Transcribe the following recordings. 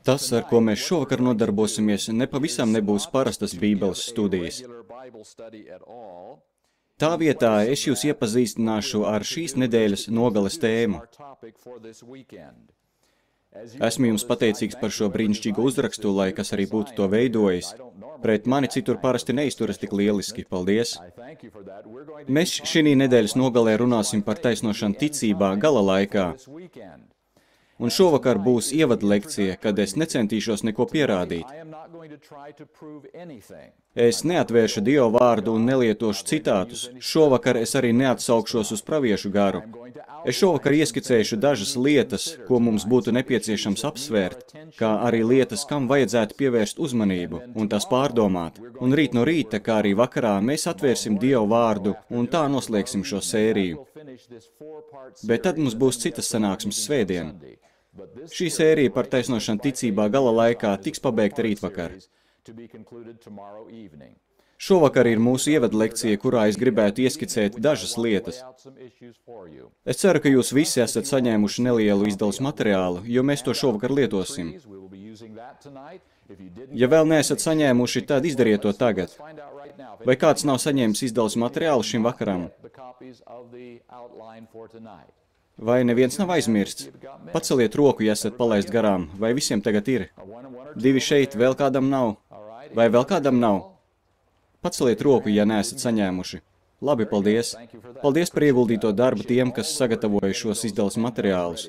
Tas, ar ko mēs šovakar nodarbosimies, nepavisam nebūs parastas Bībeles studijas. Tā vietā es jūs iepazīstināšu ar šīs nedēļas nogales tēmu. Esmu jums pateicīgs par šo brīnišķīgo uzrakstu, lai kas arī būtu to veidojis. Pret mani citur parasti neizturas tik lieliski. Paldies! Mēs šī nedēļas nogalē runāsim par taisnošanu ticībā gala laikā. Un šovakar būs ievada lekcija, kad es necentīšos neko pierādīt. Es neatvēršu Dieva vārdu un nelietošu citātus. Šovakar es arī neatsaukšos uz praviešu garu. Es šovakar ieskicēšu dažas lietas, ko mums būtu nepieciešams apsvērt, kā arī lietas, kam vajadzētu pievērst uzmanību un tās pārdomāt. Un rīt no rīta, kā arī vakarā, mēs atvērsim Dieva vārdu un tā noslēgsim šo sēriju. Bet tad mums būs citas sanāksmes svētdien. Šī sērija par taisnošanu ticībā gala laikā tiks pabeigta rītvakar. Šovakar ir mūsu ievada lekcija, kurā es gribētu ieskicēt dažas lietas. Es ceru, ka jūs visi esat saņēmuši nelielu izdeles materiālu, jo mēs to šovakar lietosim. Ja vēl neesat saņēmuši, tad izdariet to tagad. Vai kāds nav saņēmis izdeles materiālu šim vakaram? Vai neviens nav aizmirsts? Paceliet roku, ja esat palaist garām. Vai visiem tagad ir? 2 šeit, vēl kādam nav? Vai vēl kādam nav? Paceliet roku, ja neesat saņēmuši. Labi, paldies. Paldies par ieguldīto darbu tiem, kas sagatavoja šos izdeles materiālus.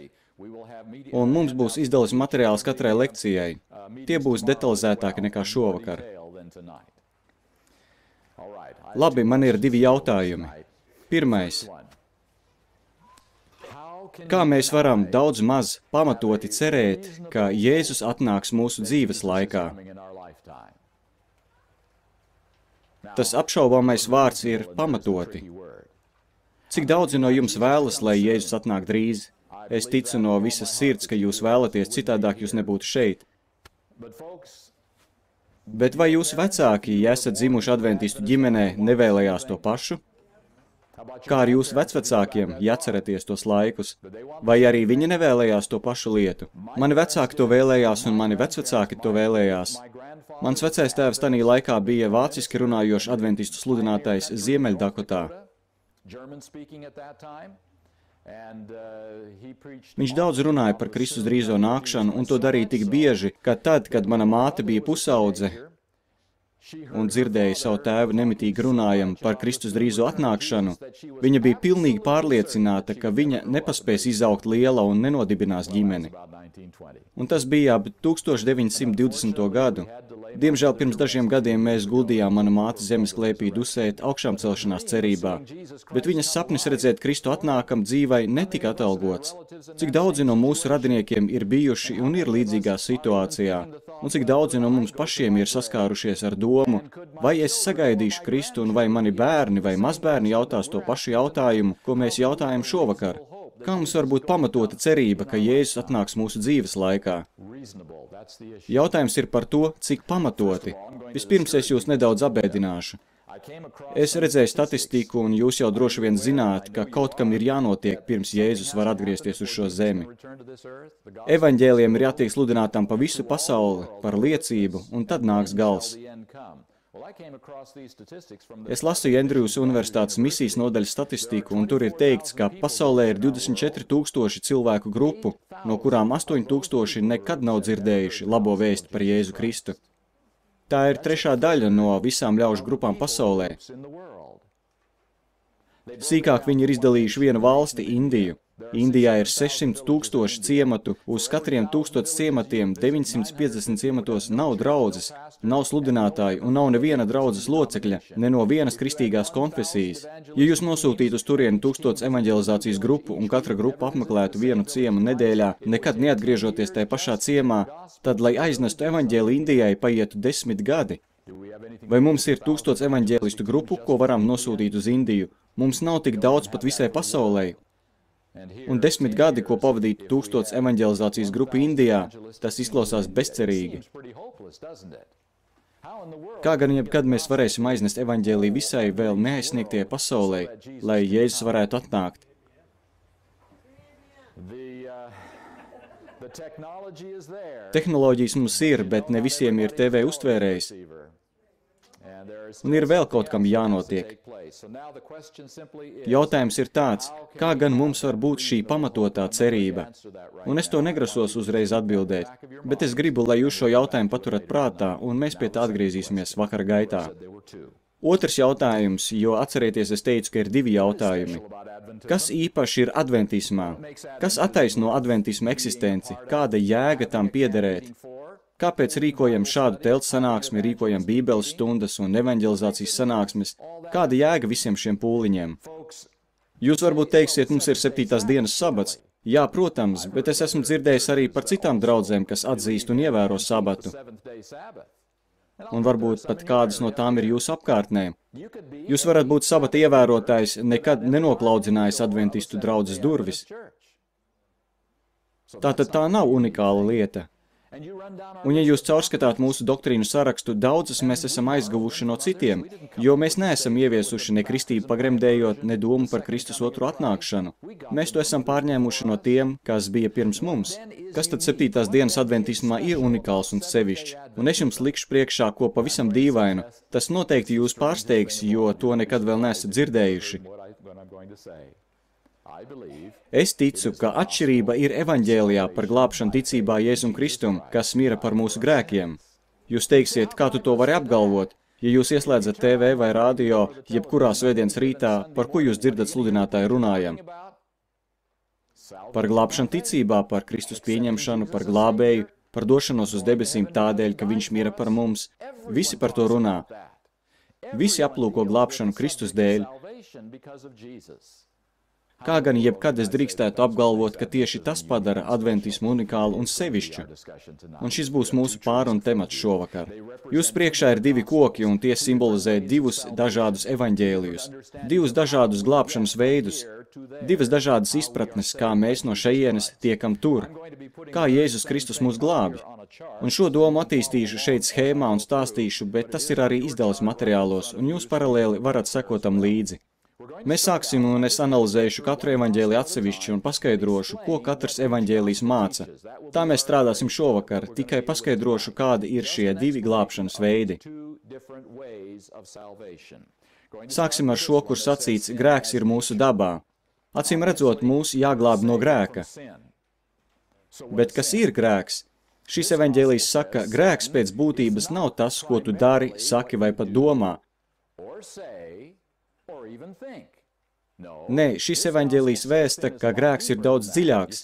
Un mums būs izdeles materiāls katrai lekcijai. Tie būs detalizētāki nekā šovakar. Labi, man ir 2 jautājumi. Pirmais. Kā mēs varam daudz maz pamatoti cerēt, ka Jēzus atnāks mūsu dzīves laikā? Tas apšaubāmais vārds ir pamatoti. Cik daudzi no jums vēlas, lai Jēzus atnāk drīz? Es ticu no visas sirds, ka jūs vēlaties, citādāk jūs nebūtu šeit. Bet vai jūsu vecāki, ja esat dzimuši adventistu ģimenē, nevēlējās to pašu? Kā ar jūsu vecvecākiem, ja atceraties tos laikus? Vai arī viņi nevēlējās to pašu lietu? Mani vecāki to vēlējās un mani vecvecāki to vēlējās. Mans vecais tēvs tanī laikā bija vāciski runājošs adventistu sludinātājs Ziemeļdakotā. Viņš daudz runāja par Kristus drīzo nākšanu un to darīja tik bieži, ka tad, kad mana māte bija pusaudze, un dzirdēja savu tēvu nemitīgi runājam par Kristus drīzo atnākšanu, viņa bija pilnīgi pārliecināta, ka viņa nepaspēs izaugt liela un nenodibinās ģimeni. Un tas bija ap 1920. gadu. Diemžēl pirms dažiem gadiem mēs guldījām mana māte zemes klēpī dusēt augšām celšanās cerībā, bet viņas sapnis redzēt Kristu atnākam dzīvai netika atalgots. Cik daudzi no mūsu radiniekiem ir bijuši un ir līdzīgā situācijā, un cik daudzi no mums pašiem ir saskārušies ar domu, vai es sagaidīšu Kristu un vai mani bērni vai mazbērni jautās to pašu jautājumu, ko mēs jautājam šovakar. Kā mums var būt pamatota cerība, ka Jēzus atnāks mūsu dzīves laikā? Jautājums ir par to, cik pamatoti. Vispirms es jūs nedaudz apbēdināšu. Es redzēju statistiku, un jūs jau droši vien zināt, ka kaut kam ir jānotiek, pirms Jēzus var atgriezties uz šo zemi. Evaņģēliem ir jātiek sludinātam pa visu pasauli, par liecību, un tad nāks gals. Es lasīju Andrūjas Universitātes misijas nodaļas statistiku, un tur ir teikts, ka pasaulē ir 24 000 cilvēku grupu, no kurām 8 000 nekad nav dzirdējuši labo vēsti par Jēzu Kristu. Tā ir 3. daļa no visām ļaužu grupām pasaulē. Sīkāk viņi ir izdalījuši vienu valsti, Indiju. Indijā ir 600 000 ciematu, uz katriem 1000 ciematiem 950 ciematos nav draudzes, nav sludinātāju un nav neviena draudzes locekļa, ne no vienas kristīgās konfesijas. Ja jūs nosūtītu uz turieni 1000 evaņģelizācijas grupu un katra grupa apmeklētu vienu ciemu nedēļā, nekad neatgriežoties tajā pašā ciemā, tad, lai aiznestu evaņģēli Indijai, paietu 10 gadi. Vai mums ir 1000 evaņģēlistu grupu, ko varam nosūtīt uz Indiju? Mums nav tik daudz pat visai pasaulē. Un 10 gadi, ko pavadītu 1000 evaņģelizācijas grupu Indijā, tas izklausās bezcerīgi. Kā gan jebkad mēs varēsim aiznest evaņģēliju visai vēl neaizsniegtajai pasaulē, lai Jēzus varētu atnākt? Tehnoloģijas mums ir, bet ne visiem ir TV uztvērējs. Un ir vēl kaut kam jānotiek. Jautājums ir tāds, kā gan mums var būt šī pamatotā cerība? Un es to negrasos uzreiz atbildēt, bet es gribu, lai jūs šo jautājumu paturat prātā, un mēs pie tā atgriezīsimies vakara gaitā. Otrs jautājums, jo atcerieties, es teicu, ka ir divi jautājumi. Kas īpaši ir adventismā? Kas attaisno adventismu eksistenci? Kāda jēga tam piederēt? Kāpēc rīkojam šādu telts sanāksmi, rīkojam bībeles stundas un evanģelizācijas sanāksmes? Kāda jēga visiem šiem pūliņiem? Jūs varbūt teiksiet, mums ir 7. dienas sabats. Jā, protams, bet es esmu dzirdējis arī par citām draudzēm, kas atzīst un ievēro sabatu. Un varbūt pat kādas no tām ir jūsu apkārtnē. Jūs varat būt sabata ievērotājs, nekad nenoklaudzinājis adventistu draudzes durvis. Tātad tā nav unikāla lieta. Un ja jūs caurskatāt mūsu doktrīnu sarakstu, daudzas mēs esam aizguvuši no citiem, jo mēs neesam ieviesuši ne kristību pagremdējot, ne domu par Kristus otru atnākšanu. Mēs to esam pārņēmuši no tiem, kas bija pirms mums. Kas tad 7. dienas adventismā ir unikāls un sevišķs? Un es jums likšu priekšā ko pavisam dīvainu. Tas noteikti jūs pārsteigs, jo to nekad vēl neesat dzirdējuši. Es ticu, ka atšķirība ir evaņģēlijā par glābšanu ticībā Jēzum Kristum, kas mira par mūsu grēkiem. Jūs teiksiet, kā tu to vari apgalvot? Ja jūs ieslēdzat TV vai radio, jebkurā svētdienas rītā, par ko jūs dzirdat sludinātāju runājam? Par glābšanu ticībā, par Kristus pieņemšanu, par glābēju, par došanos uz debesīm tādēļ, ka viņš mira par mums. Visi par to runā. Visi aplūko glābšanu Kristus dēļ. Kā gan jebkad es drīkstētu apgalvot, ka tieši tas padara adventismu unikālu un sevišķu? Un šis būs mūsu pārunu temats šovakar. Jūs priekšā ir divi koki, un tie simbolizē divus dažādus evaņģēlijus, divus dažādus glābšanas veidus, divas dažādas izpratnes, kā mēs no šejienes tiekam tur, kā Jēzus Kristus mūs glābj. Un šo domu attīstīšu šeit schēmā un stāstīšu, bet tas ir arī izdevums materiālos, un jūs paralēli varat sekot tam līdzi. Mēs sāksim, un es analizēšu katru evaņģēliju atsevišķi un paskaidrošu, ko katrs evaņģēlijs māca. Tā mēs strādāsim šovakar, tikai paskaidrošu, kādi ir šie divi glābšanas veidi. Sāksim ar šo, kur sacīts, grēks ir mūsu dabā. Acīm redzot, mūs jāglāb no grēka. Bet kas ir grēks? Šis evaņģēlijs saka, grēks pēc būtības nav tas, ko tu dari, saki vai pat domā. Nē, šis evaņģēlijs vēsta, ka grēks ir daudz dziļāks.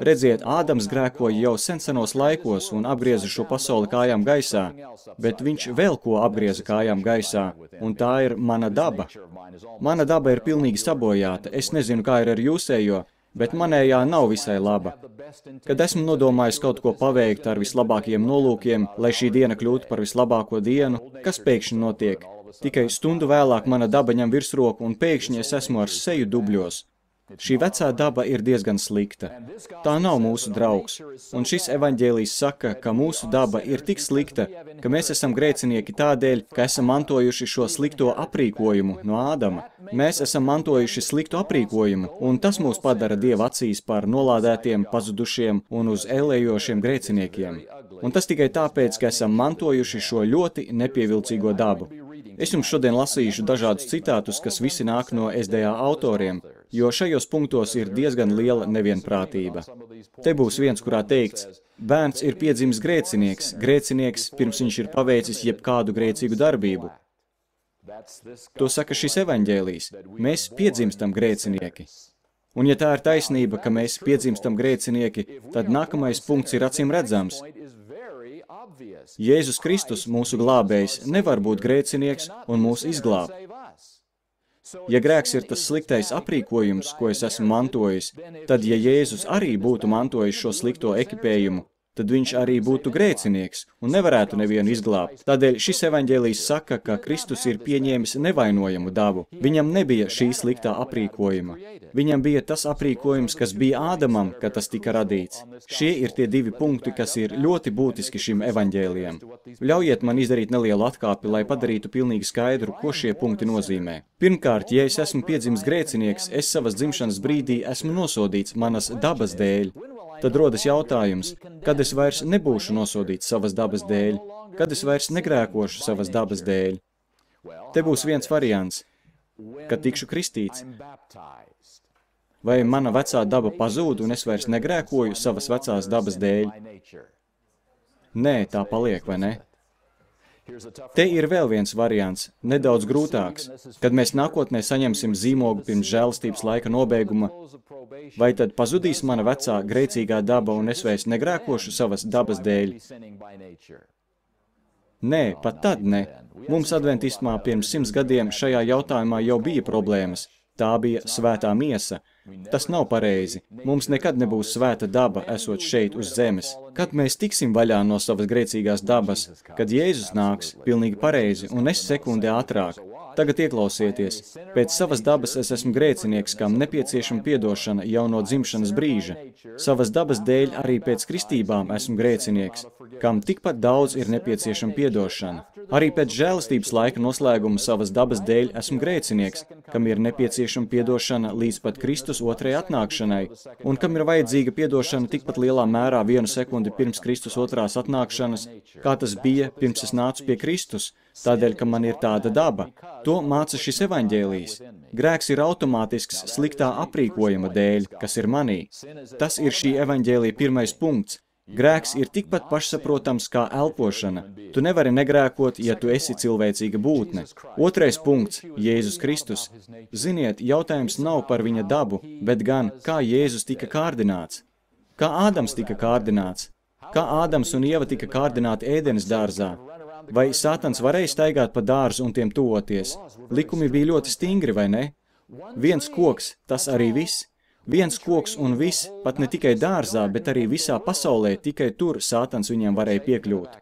Redziet, Ādams grēkoja jau senos laikos un apgrieza šo pasauli kājām gaisā, bet viņš vēl ko apgrieza kājām gaisā, un tā ir mana daba. Mana daba ir pilnīgi sabojāta. Es nezinu, kā ir ar jūsējo, bet manējā nav visai laba. Kad esmu nodomājis kaut ko paveikt ar vislabākajiem nolūkiem, lai šī diena kļūtu par vislabāko dienu, kas pēkšņi notiek? Tikai stundu vēlāk mana daba ņem virsroku un pēkšņi es esmu ar seju dubļos. Šī vecā daba ir diezgan slikta. Tā nav mūsu draugs. Un šis evaņģēlijs saka, ka mūsu daba ir tik slikta, ka mēs esam grēcinieki tādēļ, ka esam mantojuši šo slikto aprīkojumu no Ādama. Mēs esam mantojuši sliktu aprīkojumu, un tas mūs padara Dieva acīs par nolādētiem, pazudušiem un uz ellējošiem grēciniekiem. Un tas tikai tāpēc, ka esam mantojuši šo ļoti nepievilcīgo dabu. Es jums šodien lasīšu dažādus citātus, kas visi nāk no SDA autoriem, jo šajos punktos ir diezgan liela nevienprātība. Te būs viens, kurā teikts, bērns ir piedzimis grēcinieks, pirms viņš ir paveicis jebkādu grēcīgu darbību. To saka šis evaņģēlijs. Mēs piedzimstam grēcinieki. Un ja tā ir taisnība, ka mēs piedzimstam grēcinieki, tad nākamais punkts ir acīm redzams. Jēzus Kristus, mūsu glābējs, nevar būt grēcinieks un mūs izglābt. Ja grēks ir tas sliktais aprīkojums, ko es esmu mantojis, tad, ja Jēzus arī būtu mantojis šo slikto ekipējumu, tad viņš arī būtu grēcinieks un nevarētu nevienu izglābt. Tādēļ šis evaņģēlijs saka, ka Kristus ir pieņēmis nevainojamu dabu. Viņam nebija šī sliktā aprīkojuma. Viņam bija tas aprīkojums, kas bija Ādamam, kad tas tika radīts. Šie ir tie divi punkti, kas ir ļoti būtiski šim evaņģēlijam. Ļaujiet man izdarīt nelielu atkāpi, lai padarītu pilnīgi skaidru, ko šie punkti nozīmē. Pirmkārt, ja es esmu piedzimis grēcinieks, es savas dzimšanas brīdī esmu nosodīts manas dabas dēļ. Tad rodas jautājums, kad es vairs nebūšu nosodīts savas dabas dēļ, kad es vairs negrēkošu savas dabas dēļ. Te būs viens variants, kad tikšu kristīts. Vai mana vecā daba pazūd un es vairs negrēkoju savas vecās dabas dēļ? Nē, tā paliek, vai ne? Te ir vēl viens variants, nedaudz grūtāks, kad mēs nākotnē saņemsim zīmogu pirms žēlastības laika nobeiguma. Vai tad pazudīs mana vecā grēcīgā daba un es vairs negrēkošu savas dabas dēļ? Nē, pat tad ne. Mums adventismā pirms 100 gadiem šajā jautājumā jau bija problēmas. Tā bija svētā miesa. Tas nav pareizi. Mums nekad nebūs svēta daba, esot šeit uz zemes. Kad mēs tiksim vaļā no savas grēcīgās dabas, kad Jēzus nāks, pilnīgi pareizi, un es sekundi ātrāk. Tagad ieklausieties. Pēc savas dabas es esmu grēcinieks, kam nepieciešama piedošana jau no dzimšanas brīža. Savas dabas dēļ arī pēc kristībām esmu grēcinieks, kam tikpat daudz ir nepieciešama piedošana. Arī pēc žēlastības laika noslēguma savas dabas dēļ esmu grēcinieks, kam ir nepieciešama piedošana līdz pat Kristus otrajai atnākšanai, un kam ir vajadzīga piedošana tikpat lielā mērā 1 sekundi pirms Kristus otrās atnākšanas, kā tas bija pirms es nācu pie Kristus, tādēļ, ka man ir tāda daba. To māca šis evaņģēlijs. Grēks ir automātisks sliktā aprīkojuma dēļ, kas ir manī. Tas ir šī evaņģēlija pirmais punkts. Grēks ir tikpat pašsaprotams kā elpošana. Tu nevari negrēkot, ja tu esi cilvēcīga būtne. Otrais punkts – Jēzus Kristus. Ziniet, jautājums nav par viņa dabu, bet gan, kā Jēzus tika kārdināts. Kā Ādams tika kārdināts? Kā Ādams un Ieva tika kārdināti ēdenes dārzā? Vai Sātans varēja staigāt pa dārzu un tiem tuvoties? Likumi bija ļoti stingri, vai ne? Viens koks, tas arī viss. Viens koks un viss, pat ne tikai dārzā, bet arī visā pasaulē, tikai tur Sātans viņiem varēja piekļūt.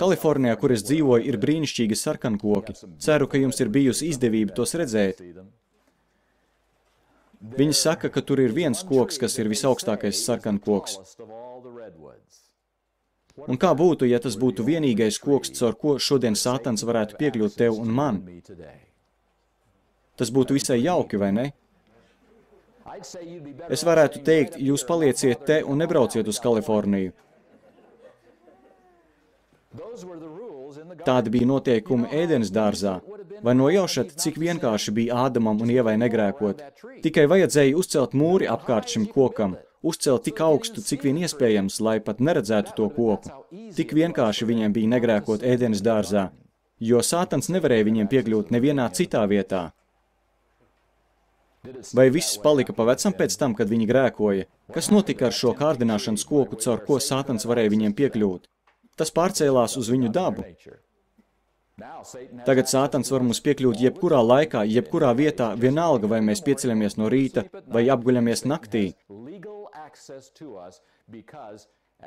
Kalifornijā, kur es dzīvoju, ir brīnišķīgi sarkankoki. Ceru, ka jums ir bijusi izdevība tos redzēt. Viņi saka, ka tur ir viens koks, kas ir visaugstākais sarkankoks. Un kā būtu, ja tas būtu vienīgais koks, caur ko šodien Sātans varētu piekļūt tev un man? Tas būtu visai jauki, vai ne? Es varētu teikt, jūs palieciet te un nebrauciet uz Kaliforniju. Tādi bija noteikumi ēdenes dārzā. Vai nojaušat, cik vienkārši bija Ādamam un Ievai negrēkot? Tikai vajadzēja uzcelt mūri apkārt šim kokam, uzcelt tik augstu, cik vien iespējams, lai pat neredzētu to koku. Tik vienkārši viņiem bija negrēkot ēdenes dārzā, jo Sātans nevarēja viņiem piekļūt nevienā citā vietā. Vai viss palika pa vecam pēc tam, kad viņi grēkoja? Kas notika ar šo kārdināšanas koku, caur ko Sātans varēja viņiem piekļūt? Tas pārcēlās uz viņu dabu. Tagad Sātans var mums piekļūt jebkurā laikā, jebkurā vietā, vienalga, vai mēs pieceļamies no rīta vai apguļamies naktī.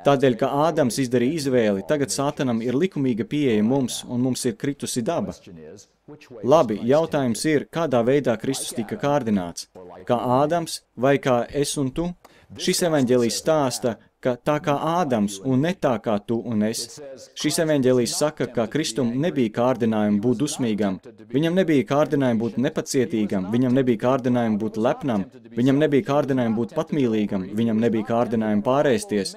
Tādēļ, ka Ādams izdarīja izvēli, tagad Sātanam ir likumīga pieeja mums, un mums ir kritusi daba. Labi, jautājums ir, kādā veidā Kristus tika kārdināts? Kā Ādams vai kā es un tu? Šis evaņģēlijs stāsta, ka tā kā Ādams un ne tā kā tu un es. Šis evaņģēlijs saka, ka Kristum nebija kārdinājumi būt dusmīgam, viņam nebija kārdinājumi būt nepacietīgam, viņam nebija kārdinājumi būt lepnam, viņam nebija kārdinājumi būt patmīlīgam, viņam nebija kārdinājumi pārēsties.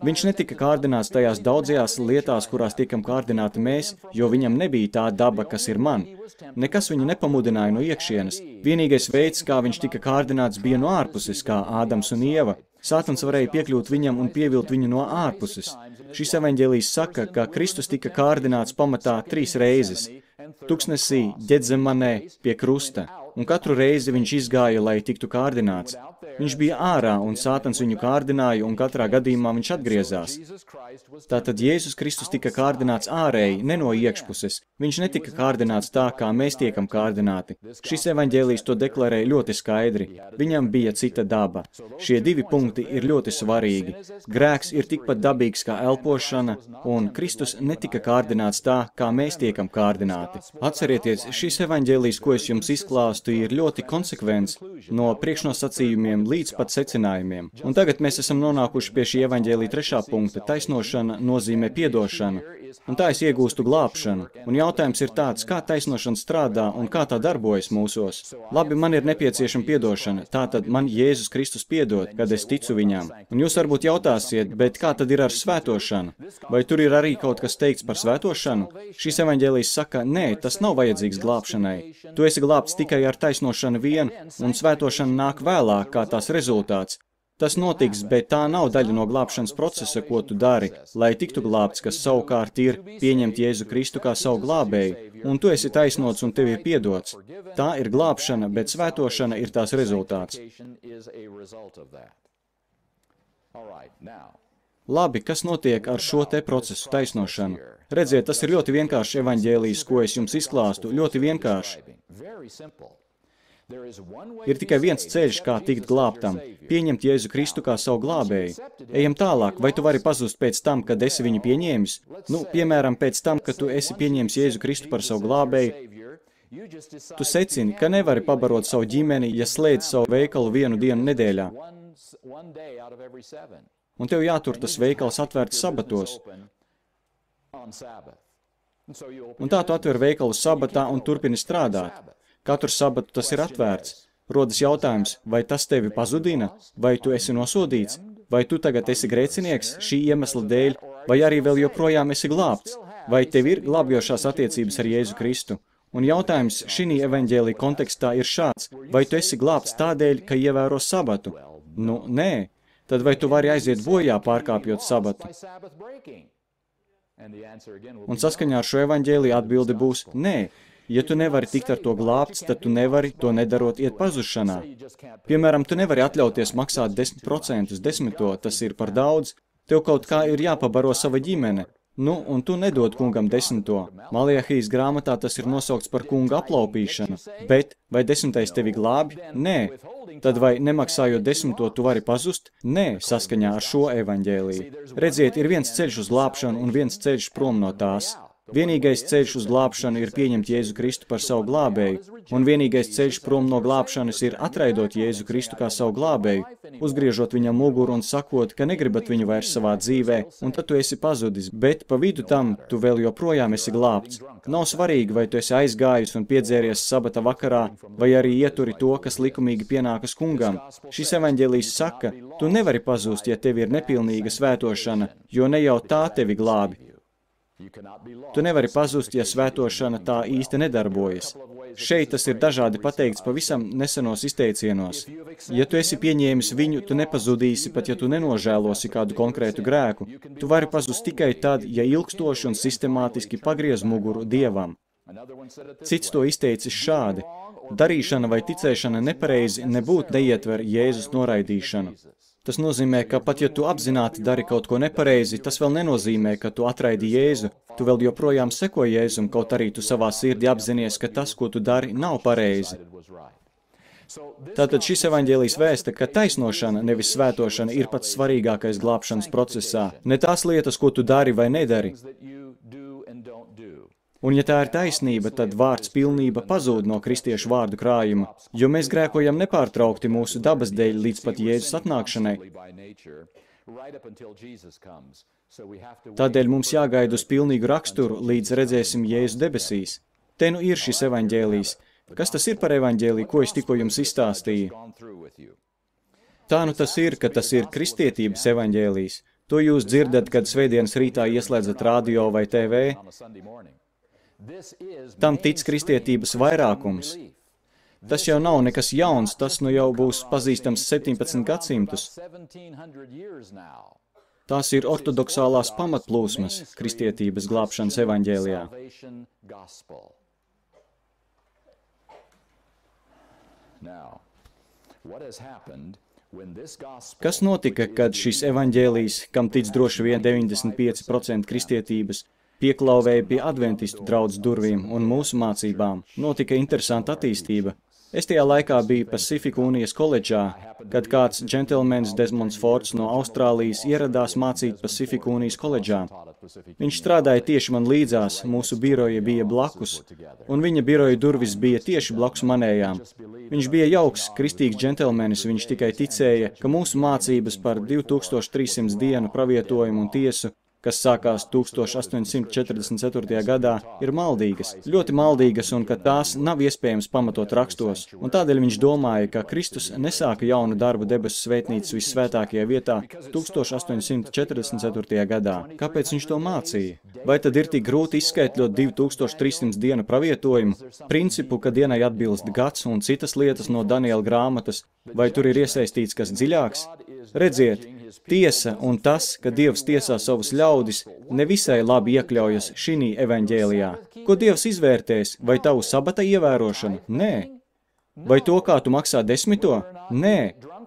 Viņš netika kārdināts tajās daudzajās lietās, kurās tiekam kārdināti mēs, jo viņam nebija tā daba, kas ir man. Nekas viņu nepamudināja no iekšienes. Vienīgais veids, kā viņš tika kārdināts, bija no ārpuses, kā Ādams un Ieva. Sātans varēja piekļūt viņam un pievilt viņu no ārpuses. Šis evaņģēlijs saka, ka Kristus tika kārdināts pamatā 3 reizes. Tuksnesī, Ģedzemanē, pie krusta. Un katru reizi viņš izgāja, lai tiktu kārdināts. Viņš bija ārā, un Sātans viņu kārdināja, un katrā gadījumā viņš atgriezās. Tātad Jēzus Kristus tika kārdināts ārēji, ne no iekšpuses. Viņš netika kārdināts tā, kā mēs tiekam kārdināti. Šis evaņģēlijs to deklarē ļoti skaidri. Viņam bija cita daba. Šie 2 punkti ir ļoti svarīgi. Grēks ir tikpat dabīgs kā elpošana, un Kristus netika kārdināts tā, kā mēs tiekam kārdināti. Atcerieties, šis evaņģēlijs, ko es jums izklāstu, ir ļoti konsekvents no priekšnosacījumiem līdz pat secinājumiem. Un tagad mēs esam nonākuši pie šī evaņģēlija 3. punkta. Taisnošana nozīmē piedošanu. Un tā es iegūstu glābšanu. Un jautājums ir tāds, kā taisnošana strādā un kā tā darbojas mūsos. Labi, man ir nepieciešama piedošana. Tātad man Jēzus Kristus piedod, kad es ticu viņam. Un jūs varbūt jautāsiet, bet kā tad ir ar svētošanu? Vai tur ir arī kaut kas teikts par svētošanu? Šis evaņģēlijs saka, nē, tas nav vajadzīgs glābšanai. Tu esi glābts tikai ar taisnošanu vien, un svētošana nāk vēlāk kā tās rezultāts. Tas notiks, bet tā nav daļa no glābšanas procesa, ko tu dari, lai tiktu glābts, kas savukārt ir pieņemt Jēzu Kristu kā savu glābēju, un tu esi taisnots un tev ir piedots. Tā ir glābšana, bet svētošana ir tās rezultāts. Labi, kas notiek ar šo te procesu taisnošanu? Redziet, tas ir ļoti vienkāršs evaņģēlijs, ko es jums izklāstu, ļoti vienkārši. Ir tikai viens ceļš, kā tikt glābtam, pieņemt Jēzu Kristu kā savu glābēju. Ejam tālāk, vai tu vari pazust pēc tam, kad esi viņu pieņēmis? Piemēram, pēc tam, kad tu esi pieņēmis Jēzu Kristu par savu glābēju, tu secini, ka nevari pabarot savu ģimeni, ja slēdz savu veikalu vienu dienu nedēļā. Un tev jātur tas veikals atvērts sabatos. Un tā tu atver veikalu sabatā un turpini strādāt. Katru sabatu tas ir atvērts. Rodas jautājums, vai tas tevi pazudina, vai tu esi nosodīts, vai tu tagad esi grēcinieks šī iemesla dēļ, vai arī vēl joprojām esi glābts, vai tev ir glābjošās attiecības ar Jēzu Kristu. Un jautājums šī evaņģēlija kontekstā ir šāds, vai tu esi glābts tādēļ, ka ievēro sabatu? Nē. Tad vai tu vari aiziet bojā pārkāpjot sabatu? Un saskaņā ar šo evaņģēliju atbilde būs nē. Ja tu nevari tikt ar to glābts, tad tu nevari to nedarot iet pazušanā. Piemēram, tu nevari atļauties maksāt 10%, 10%, tas ir par daudz. Tev kaut kā ir jāpabaro sava ģimene. Un tu nedod kungam 10%. Maliahijas grāmatā tas ir nosaukts par kunga aplaupīšanu. Bet vai 10. tevi glābj? Nē. Tad vai nemaksājot 10%, tu vari pazust? Nē, saskaņā ar šo evaņģēliju. Redziet, ir viens ceļš uz glābšanu un viens ceļš prom no tās. Vienīgais ceļš uz glābšanu ir pieņemt Jēzu Kristu par savu glābēju, un vienīgais ceļš prom no glābšanas ir atraidot Jēzu Kristu kā savu glābēju, uzgriežot viņam muguru un sakot, ka negribat viņu vairs savā dzīvē, un tad tu esi pazudis, bet pa vidu tam tu vēl joprojām esi glābts. Nav svarīgi, vai tu esi aizgājis un piedzēries sabata vakarā, vai arī ieturi to, kas likumīgi pienākas kungam. Šis evaņģēlijs saka, tu nevari pazust, ja tev ir nepilnīga svētošana, jo ne jau tā tevi glābi. Tu nevari pazust, ja svētošana tā īsti nedarbojas. Šeit tas ir dažādi pateikts pavisam nesenos izteicienos. Ja tu esi pieņēmis viņu, tu nepazudīsi, pat ja tu nenožēlosi kādu konkrētu grēku. Tu vari pazust tikai tad, ja ilgstoši un sistemātiski pagriez muguru Dievam. Cits to izteicis šādi. Darīšana vai ticēšana nepareizi nebūtu neietver Jēzus noraidīšanu. Tas nozīmē, ka pat ja tu apzināti dari kaut ko nepareizi, tas vēl nenozīmē, ka tu atraidi Jēzu. Tu vēl joprojām seko Jēzum, kaut arī tu savā sirdī apzinies, ka tas, ko tu dari, nav pareizi. Tātad šis evaņģēlijs vēsta, ka taisnošana, nevis svētošana, ir pats svarīgākais glābšanas procesā. Ne tās lietas, ko tu dari vai nedari. Un ja tā ir taisnība, tad vārds pilnība pazūd no kristiešu vārdu krājuma, jo mēs grēkojam nepārtraukti mūsu dabas dēļ līdz pat Jēzus atnākšanai. Tādēļ mums jāgaida uz pilnīgu raksturu, līdz redzēsim Jēzu debesīs. Te nu ir šis evaņģēlijs. Kas tas ir par evaņģēliju, ko es tikko jums izstāstīju? Tā nu tas ir, ka tas ir kristietības evaņģēlijs. To jūs dzirdat, kad svētdienas rītā ieslēdzat radio vai TV. Tam tic kristietības vairākums. Tas jau nav nekas jauns, tas nu jau būs pazīstams 17 gadsimtus. Tās ir ortodoksālās pamatplūsmas kristietības glābšanas evaņģēlijā. Kas notika, kad šis evaņģēlijs, kam tic droši vien 95% kristietības, pieklauvēja pie adventistu draudz durvīm un mūsu mācībām? Notika interesanta attīstība. Es tajā laikā biju Pacifiku Unijas koledžā, kad kāds džentelmenis Desmonds Fords no Austrālijas ieradās mācīt Pacifiku Unijas koledžā. Viņš strādāja tieši man līdzās, mūsu biroja bija blakus, un viņa biroja durvis bija tieši blakus manējām. Viņš bija jauks, kristīgs džentelmenis, viņš tikai ticēja, ka mūsu mācības par 2300 dienu pravietojumu un tiesu, kas sākās 1844. gadā, ir maldīgas, ļoti maldīgas un ka tās nav iespējams pamatot rakstos. Un tādēļ viņš domāja, ka Kristus nesāka jaunu darbu debesu svētnīcas visvētākajā vietā 1844. gadā. Kāpēc viņš to mācīja? Vai tad ir tik grūti izskaitļot 2300 dienu pravietojumu, principu, ka dienai atbilst gads un citas lietas no Daniela grāmatas, vai tur ir iesaistīts kas dziļāks? Redziet, tiesa un tas, ka Dievs tiesā savus ļaudis, nevisai labi iekļaujas šī evaņģēlijā. Ko Dievs izvērtēs? Vai tavu sabata ievērošanu? Nē. Vai to, kā tu maksā 10? Nē.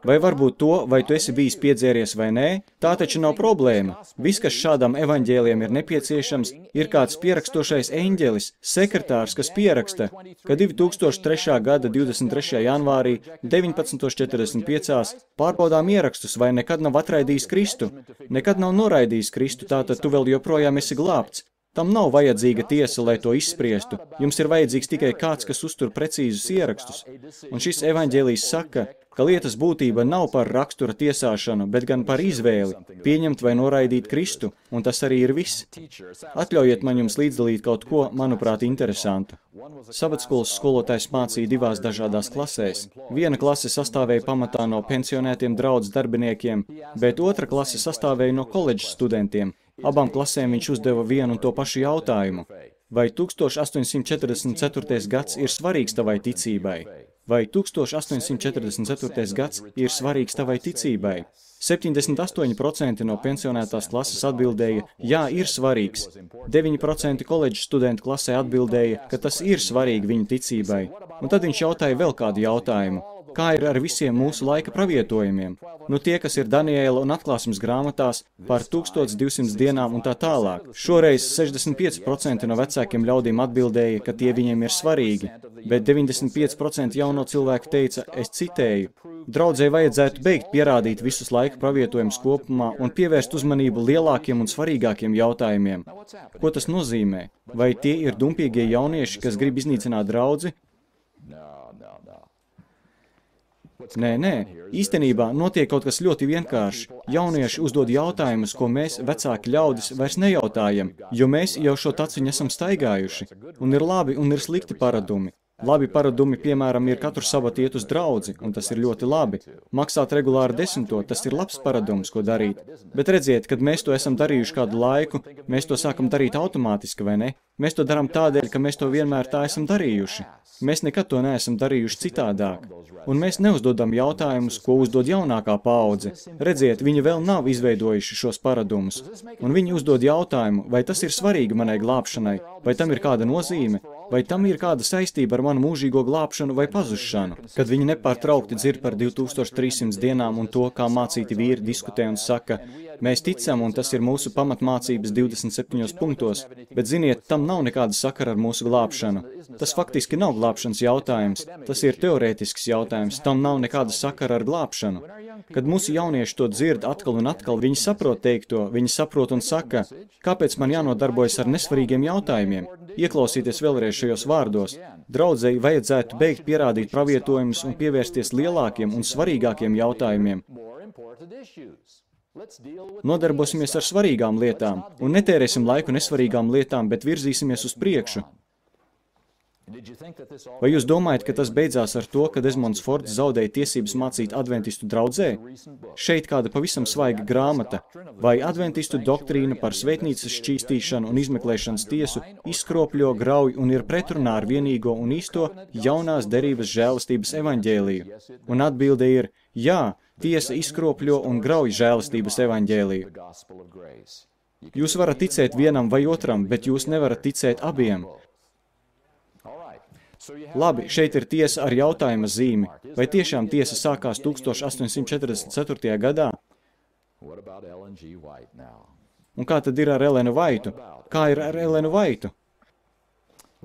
Vai varbūt to, vai tu esi bijis piedzēries vai nē? Tā taču nav problēma. Viss, kas šādam evaņģēlijam ir nepieciešams, ir kāds pierakstošais eņģelis, sekretārs, kas pieraksta, ka 2003. gada 23. janvārī 19:45 pārbaudām ierakstus, vai nekad nav atraidījis Kristu. Nekad nav noraidījis Kristu, tātad tu vēl joprojām esi glābts. Tam nav vajadzīga tiesa, lai to izspriestu. Jums ir vajadzīgs tikai kāds, kas uztur precīzus ierakstus. Un šis evaņģēlijs saka, ka lietas būtība nav par rakstura tiesāšanu, bet gan par izvēli, pieņemt vai noraidīt Kristu, un tas arī ir viss. Atļaujiet man jums līdzdalīt kaut ko, manuprāt, interesantu. Sabatskolas skolotājs mācīja divās dažādās klasēs. Viena klase sastāvēja pamatā no pensionētiem draudzes darbiniekiem, bet otra klase sastāvēja no koledžas studentiem. Abām klasēm viņš uzdeva vienu un to pašu jautājumu. Vai 1844. gads ir svarīgs tavai ticībai? Vai 1844. gads ir svarīgs tavai ticībai? 78% no pensionētās klases atbildēja, jā, ir svarīgs. 9% koledžas studentu klasē atbildēja, ka tas ir svarīgi viņu ticībai. Un tad viņš jautāja vēl kādu jautājumu. Kā ir ar visiem mūsu laika pravietojumiem? Nu tie, kas ir Daniela un atklāsmes grāmatās par 1200 dienām un tā tālāk. Šoreiz 65% no vecākiem ļaudīm atbildēja, ka tie viņiem ir svarīgi, bet 95% jauno cilvēku teica, es citēju, draudzē vajadzētu beigt pierādīt visus laika pravietojumus kopumā un pievērst uzmanību lielākiem un svarīgākiem jautājumiem. Ko tas nozīmē? Vai tie ir dumpīgie jaunieši, kas grib iznīcināt draudzi? Nē, īstenībā notiek kaut kas ļoti vienkārši. Jaunieši uzdod jautājumus, ko mēs, vecāki ļaudis, vairs nejautājam, jo mēs jau šo taciņu esam staigājuši. Un ir labi un ir slikti paradumi. Labi paradumi, piemēram, ir katru sabatu iet uz draudzi, un tas ir ļoti labi. Maksāt regulāri 10, tas ir labs paradums, ko darīt. Bet redziet, kad mēs to esam darījuši kādu laiku, mēs to sākam darīt automātiski, vai ne? Mēs to darām tādēļ, ka mēs to vienmēr tā esam darījuši. Mēs nekad to neesam darījuši citādāk. Un mēs neuzdodam jautājumus, ko uzdod jaunākā paudze. Redziet, viņi vēl nav izveidojuši šos paradumus. Un viņi uzdod jautājumu, vai tas ir svarīgi manai glābšanai, vai tam ir kāda nozīme, vai tam ir kāda saistība ar manu mūžīgo glābšanu vai pazušanu. Kad viņi nepārtraukti dzird par 2300 dienām un to, kā mācīti vīri diskutē un saka, mēs ticam, un tas ir mūsu pamatmācības 27 punktos, bet ziniet, tam nav nekāda sakara ar mūsu glābšanu. Tas faktiski nav glābšanas jautājums, tas ir teorētisks jautājums, tam nav nekāda sakara ar glābšanu. Kad mūsu jaunieši to dzird atkal un atkal, viņi saprot teikto, viņi saprot un saka, kāpēc man jānodarbojas ar nesvarīgiem jautājumiem? Ieklausīties vēlreiz šajos vārdos. Draudzei vajadzētu beigt pierādīt pravietojumus un pievērsties lielākiem un svarīgākiem jautājumiem. Nodarbosimies ar svarīgām lietām un netērēsim laiku nesvarīgām lietām, bet virzīsimies uz priekšu. Vai jūs domājat, ka tas beidzās ar to, ka Desmonds Fords zaudēja tiesības mācīt adventistu draudzē? Šeit kāda pavisam svaiga grāmata. Vai adventistu doktrīna par svētnīcas šķīstīšanu un izmeklēšanas tiesu izkropļo, grauj un ir pretrunā ar vienīgo un īsto jaunās derības žēlastības evaņģēliju? Un atbilde ir, jā, tiesa izkropļo un grauj žēlastības evaņģēliju. Jūs varat ticēt vienam vai otram, bet jūs nevarat ticēt abiem. Labi, šeit ir tiesa ar jautājuma zīmi. Vai tiešām tiesa sākās 1844. gadā? Un kā tad ir ar Elenu Vaitu? Kā ir ar Elenu Vaitu?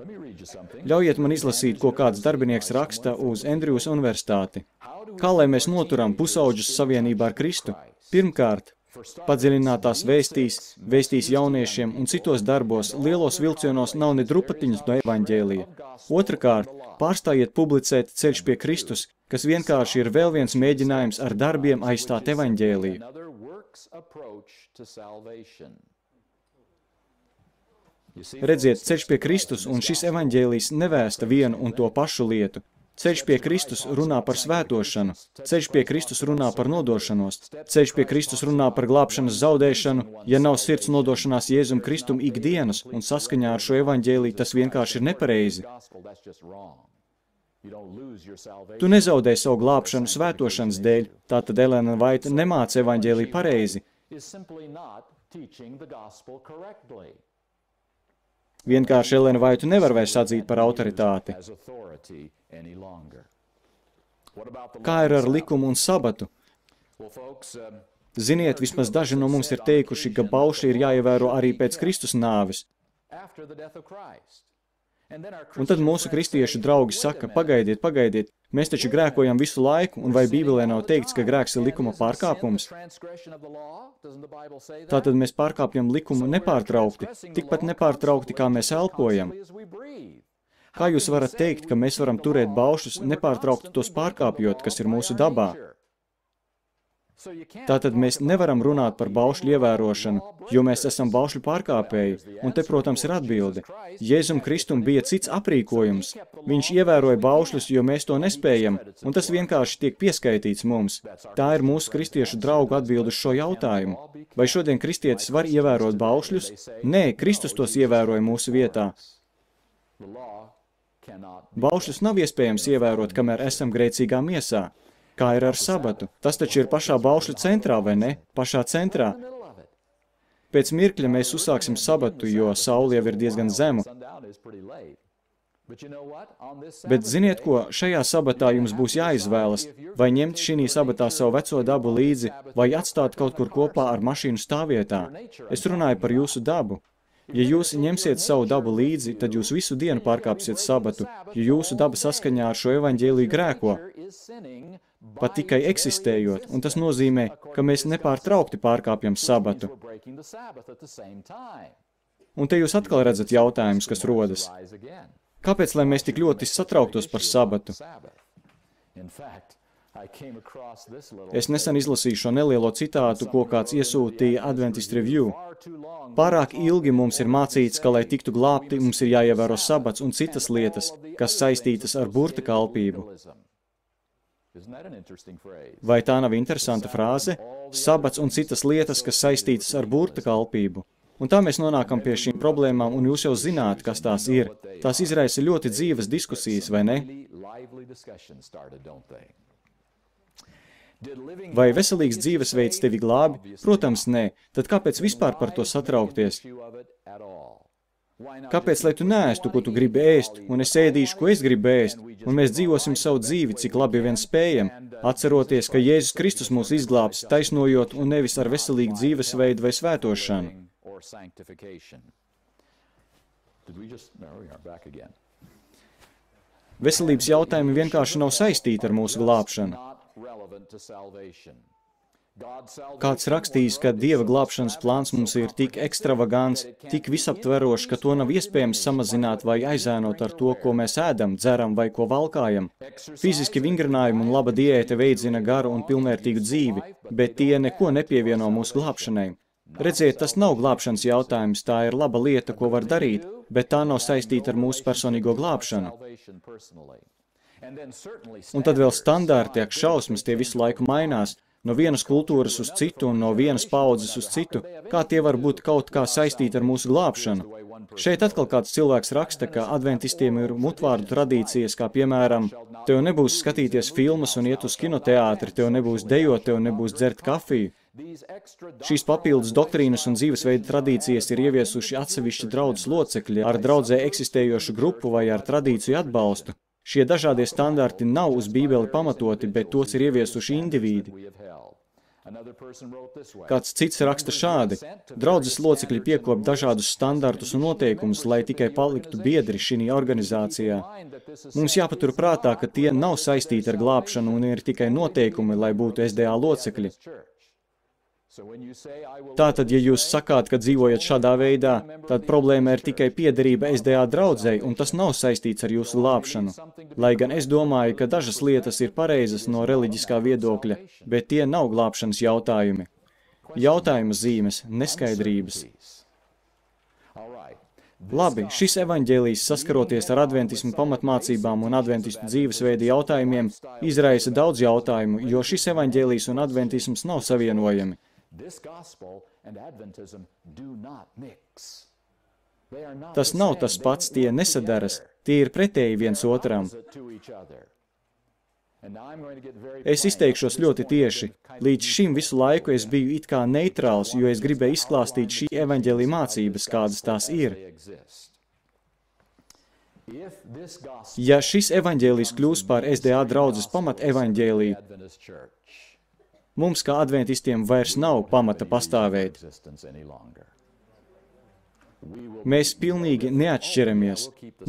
Ļaujiet man izlasīt, ko kāds darbinieks raksta uz Andrews universitāti. Kā lai mēs noturam pusauģus savienībā ar Kristu? Pirmkārt, padziļinātās vēstīs jauniešiem un citos darbos, lielos vilcienos nav ne drupatiņas no evaņģēlija. Otrakārt, pārstājiet publicēt Ceļš pie Kristus, kas vienkārši ir vēl viens mēģinājums ar darbiem aizstāt evaņģēliju. Redziet, Ceļš pie Kristus un šis evaņģēlijs nevēsta vienu un to pašu lietu. Ceļš pie Kristus runā par svētošanu, ceļš pie Kristus runā par nodošanos, ceļš pie Kristus runā par glābšanas zaudēšanu, ja nav sirds nodošanās Jēzum Kristum ikdienas un saskaņā ar šo evaņģēliju, tas vienkārši ir nepareizi. Tu nezaudē savu glābšanu svētošanas dēļ, tātad Elena Vaita nemāca evaņģēliju pareizi. Vienkārši Elenu Vaitu nevar vairs atzīt par autoritāti. Kā ir ar likumu un sabatu? Ziniet, vismaz daži no mums ir teikuši, ka baušļi ir jāievēro arī pēc Kristus nāves. Un tad mūsu kristiešu draugi saka, pagaidiet, mēs taču grēkojam visu laiku, un vai Bībelē nav teikts, ka grēks ir likuma pārkāpums? Tātad mēs pārkāpjam likumu nepārtraukti, tikpat nepārtraukti, kā mēs elpojam. Kā jūs varat teikt, ka mēs varam turēt baušļus, nepārtraukti tos pārkāpjot, kas ir mūsu dabā? Tātad mēs nevaram runāt par baušļu ievērošanu, jo mēs esam baušļu pārkāpēji, un te, protams, ir atbilde. Jēzum Kristum bija cits aprīkojums. Viņš ievēroja baušļus, jo mēs to nespējam, un tas vienkārši tiek pieskaitīts mums. Tā ir mūsu kristiešu draugu atbilde uz šo jautājumu. Vai šodien kristietis var ievērot baušļus? Nē, Kristus tos ievēroja mūsu vietā. Baušļus nav iespējams ievērot, kamēr esam grēcīgā miesā. Kā ir ar sabatu? Tas taču ir pašā baušļu centrā, vai ne? Pašā centrā. Pēc mirkļa mēs uzsāksim sabatu, jo saule jau ir diezgan zemu. Bet ziniet ko, šajā sabatā jums būs jāizvēlas, vai ņemt šī sabatā savu veco dabu līdzi, vai atstāt kaut kur kopā ar mašīnu stāvvietā. Es runāju par jūsu dabu. Ja jūs ņemsiet savu dabu līdzi, tad jūs visu dienu pārkāpsiet sabatu, jo jūsu daba saskaņā ar šo evaņģēliju grēko, pat tikai eksistējot, un tas nozīmē, ka mēs nepārtraukti pārkāpjam sabatu. Un te jūs atkal redzat jautājumus, kas rodas. Kāpēc, lai mēs tik ļoti satrauktos par sabatu? Es nesen izlasīju šo nelielo citātu, ko kāds iesūtīja Adventist Review. Pārāk ilgi mums ir mācīts, ka, lai tiktu glābti, mums ir jāievēro sabats un citas lietas, kas saistītas ar burta kalpību. Vai tā nav interesanta frāze? Sabats un citas lietas, kas saistītas ar burta kalpību. Un tā mēs nonākam pie šīm problēmām, un jūs jau zināt, kas tās ir. Tās izraisa ļoti dzīvas diskusijas, vai ne? Vai veselīgs dzīvesveids tevi glābi? Protams, nē. Tad kāpēc vispār par to satraukties? Kāpēc, lai tu neēstu, ko tu gribi ēst, un es ēdīšu, ko es gribu ēst, un mēs dzīvosim savu dzīvi, cik labi vien spējam, atceroties, ka Jēzus Kristus mūs izglābs, taisnojot un nevis ar veselīgu dzīvesveidu vai svētošanu? Veselības jautājumi vienkārši nav saistīti ar mūsu glābšanu. Kāds rakstījis, ka Dieva glābšanas plāns mums ir tik ekstravagants, tik visaptverošs, ka to nav iespējams samazināt vai aizēnot ar to, ko mēs ēdam, dzeram vai ko valkājam. Fiziski vingrinājumi un laba diēta veicina garu un pilnvērtīgu dzīvi, bet tie neko nepievieno mūsu glābšanai. Redziet, tas nav glābšanas jautājums, tā ir laba lieta, ko var darīt, bet tā nav saistīta ar mūsu personīgo glābšanu. Un tad vēl standārti, ak šausmas, tie visu laiku mainās, no vienas kultūras uz citu un no vienas paaudzes uz citu, kā tie var būt kaut kā saistīti ar mūsu glābšanu. Šeit atkal kāds cilvēks raksta, ka adventistiem ir mutvārdu tradīcijas, kā piemēram, tev nebūs skatīties filmas un iet uz kinoteātri, tev nebūs dejot, tev nebūs dzert kafiju. Šīs papildus doktrīnas un dzīvesveida tradīcijas ir ieviesuši atsevišķi draudzes locekļi ar draudzē eksistējošu grupu vai ar tradīciju atbalstu. Šie dažādie standarti nav uz Bībeli pamatoti, bet tos ir ieviesuši indivīdi. Kāds cits raksta šādi. Draudzes locekļi piekop dažādus standartus un noteikumus, lai tikai paliktu biedri šī organizācijā. Mums jāpatur prātā, ka tie nav saistīti ar glābšanu un ir tikai noteikumi, lai būtu SDA locekļi. Tātad, ja jūs sakāt, ka dzīvojat šādā veidā, tad problēma ir tikai piederība SDA draudzei, un tas nav saistīts ar jūsu glābšanu. Lai gan es domāju, ka dažas lietas ir pareizas no reliģiskā viedokļa, bet tie nav glābšanas jautājumi. Jautājuma zīmes, neskaidrības. Labi, šis evaņģēlijs, saskaroties ar adventismu pamatmācībām un adventistu dzīvesveida jautājumiem, izraisa daudz jautājumu, jo šis evaņģēlijs un adventisms nav savienojami. Tas nav tas pats, tie nesadaras, tie ir pretēji viens otram. Es izteikšos ļoti tieši. Līdz šim visu laiku es biju it kā neitrāls, jo es gribēju izklāstīt šī evaņģēlija mācības, kādas tās ir. Ja šis evaņģēlijs kļūs par SDA draudzes pamat evaņģēliju, mums kā adventistiem vairs nav pamata pastāvēt. Mēs pilnīgi neatšķiramies.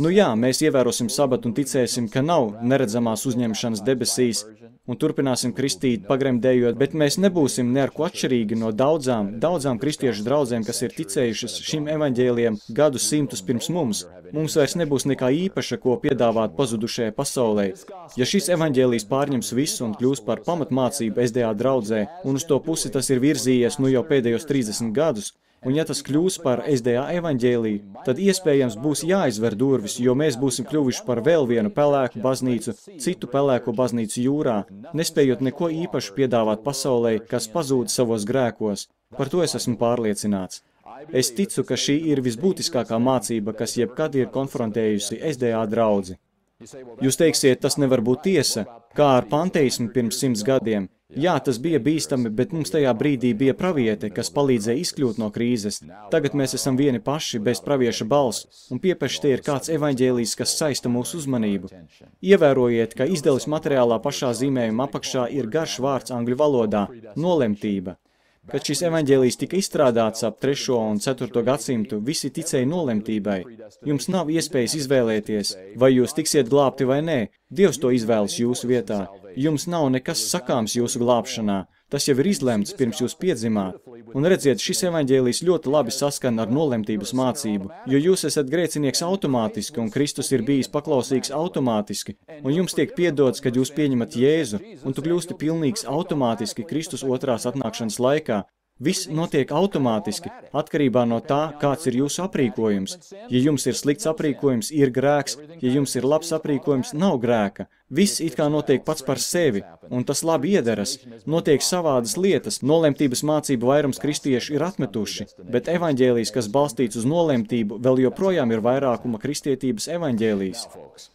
Nu jā, mēs ievērosim sabatu un ticēsim, ka nav neredzamās uzņemšanas debesīs un turpināsim kristīt, pagremdējot, bet mēs nebūsim ne ar ko atšķirīgi no daudzām kristiešu draudzēm, kas ir ticējušas šim evaņģēlijam gadus simtus pirms mums. Mums vairs nebūs nekā īpaša, ko piedāvāt pazudušajai pasaulē. Ja šis evaņģēlijs pārņems visu un kļūs par pamatmācību SDA draudzē, un uz to pusi tas ir virzījies nu jau pēdējos 30 gadus, un ja tas kļūs par SDA evaņģēliju, tad iespējams būs jāizver durvis, jo mēs būsim kļuvuši par vēl vienu pelēku baznīcu, citu pelēko baznīcu jūrā, nespējot neko īpašu piedāvāt pasaulē, kas pazūd savos grēkos. Par to es esmu pārliecināts. Es ticu, ka šī ir visbūtiskākā mācība, kas jebkad ir konfrontējusi SDA draudzi. Jūs teiksiet, tas nevar būt tiesa, kā ar panteismu pirms 100 gadiem. Jā, tas bija bīstami, bet mums tajā brīdī bija praviete, kas palīdzēja izkļūt no krīzes. Tagad mēs esam vieni paši, bez pravieša balss, un piepeši te ir kāds evaņģēlijs, kas saista mūsu uzmanību. Ievērojiet, ka izdeles materiālā pašā zīmējuma apakšā ir garš vārds angļu valodā – nolemtība. Kad šis evaņģēlijs tika izstrādāts ap 3. un 4. gadsimtu, visi ticēja nolemtībai. Jums nav iespējas izvēlēties, vai jūs tiksiet glābti vai nē. Dievs to izvēlas jūsu vietā. Jums nav nekas sakāms jūsu glābšanā. Tas jau ir izlemts pirms jūs piedzimāt. Un redziet, šis evaņģēlijs ļoti labi saskan ar nolemtības mācību, jo jūs esat grēcinieks automātiski, un Kristus ir bijis paklausīgs automātiski, un jums tiek piedots, kad jūs pieņemat Jēzu, un tu kļūsti pilnīgs automātiski Kristus otrās atnākšanas laikā. Viss notiek automātiski, atkarībā no tā, kāds ir jūsu aprīkojums. Ja jums ir slikts aprīkojums, ir grēks, ja jums ir labs aprīkojums, nav grēka. Viss it kā notiek pats par sevi, un tas labi iederas. Notiek savādas lietas, nolemtības mācību vairums kristiešu ir atmetuši, bet evaņģēlijs, kas balstīts uz nolemtību, vēl joprojām ir vairākuma kristietības evaņģēlijs.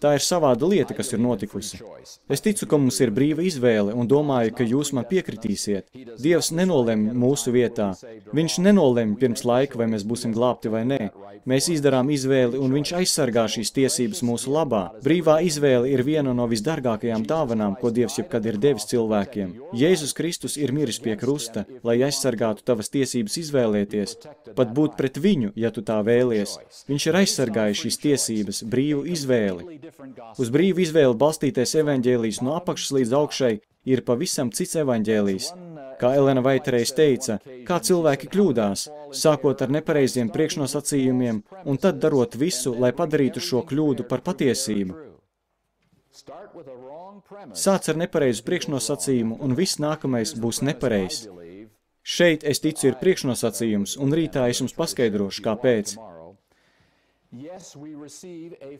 Tā ir savāda lieta, kas ir notikusi. Es ticu, ka mums ir brīva izvēle, un domāju, ka jūs man piekritīsiet. Dievs nenolem mūsu vietā. Viņš nenolem pirms laika, vai mēs būsim glābti vai nē. Mēs izdarām izvēli, un viņš aizsargā šīs tiesības mūsu labā. Brīvā izvēle ir viena no visdārgākajām dāvanām, ko Dievs jebkad ir devis cilvēkiem. Jēzus Kristus ir miris pie krusta, lai aizsargātu tavas tiesības izvēlēties, pat būt pret viņu, ja tu tā vēlies. Viņš ir aizsargājis šīs tiesības, brīvu izvēli. Uz brīvu izvēli balstītais evaņģēlijs no apakšas līdz augšai ir pavisam cits evaņģēlijs. Kā Elena Vaitereiz teica, kā cilvēki kļūdās, sākot ar nepareiziem priekšnosacījumiem un tad darot visu, lai padarītu šo kļūdu par patiesību. Sāc ar nepareizu priekšnosacījumu, un viss nākamais būs nepareizs. Šeit, es ticu, ir priekšnosacījums, un rītā es jums paskaidrošu, kāpēc.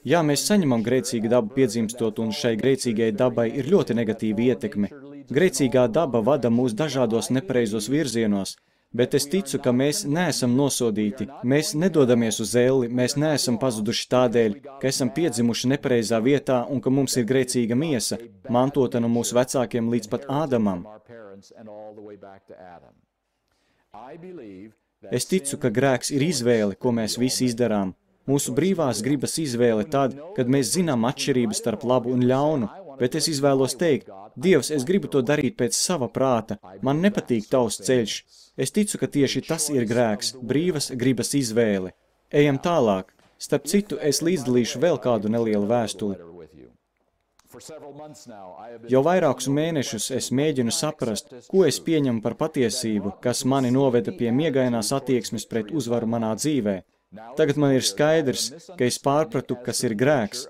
Jā, mēs saņemam grēcīgu dabu piedzimstot, un šai grēcīgai dabai ir ļoti negatīva ietekme. Grēcīgā daba vada mūs dažādos nepareizos virzienos, bet es ticu, ka mēs neesam nosodīti, mēs nedodamies uz elli, mēs neesam pazuduši tādēļ, ka esam piedzimuši nepareizā vietā un ka mums ir grēcīga miesa, mantota no mūsu vecākiem līdz pat Ādamam. Es ticu, ka grēks ir izvēle, ko mēs visi izdarām. Mūsu brīvās gribas izvēle tad, kad mēs zinām atšķirības starp labu un ļaunu, bet es izvēlos teikt, Dievs, es gribu to darīt pēc sava prāta, man nepatīk tavs ceļš. Es ticu, ka tieši tas ir grēks, brīvas gribas izvēle. Ejam tālāk. Starp citu, es līdzdalīšu vēl kādu nelielu vēstuli. Jau vairākus mēnešus es mēģinu saprast, ko es pieņemu par patiesību, kas mani noveda pie miegainās attieksmes pret uzvaru manā dzīvē. Tagad man ir skaidrs, ka es pārpratu, kas ir grēks.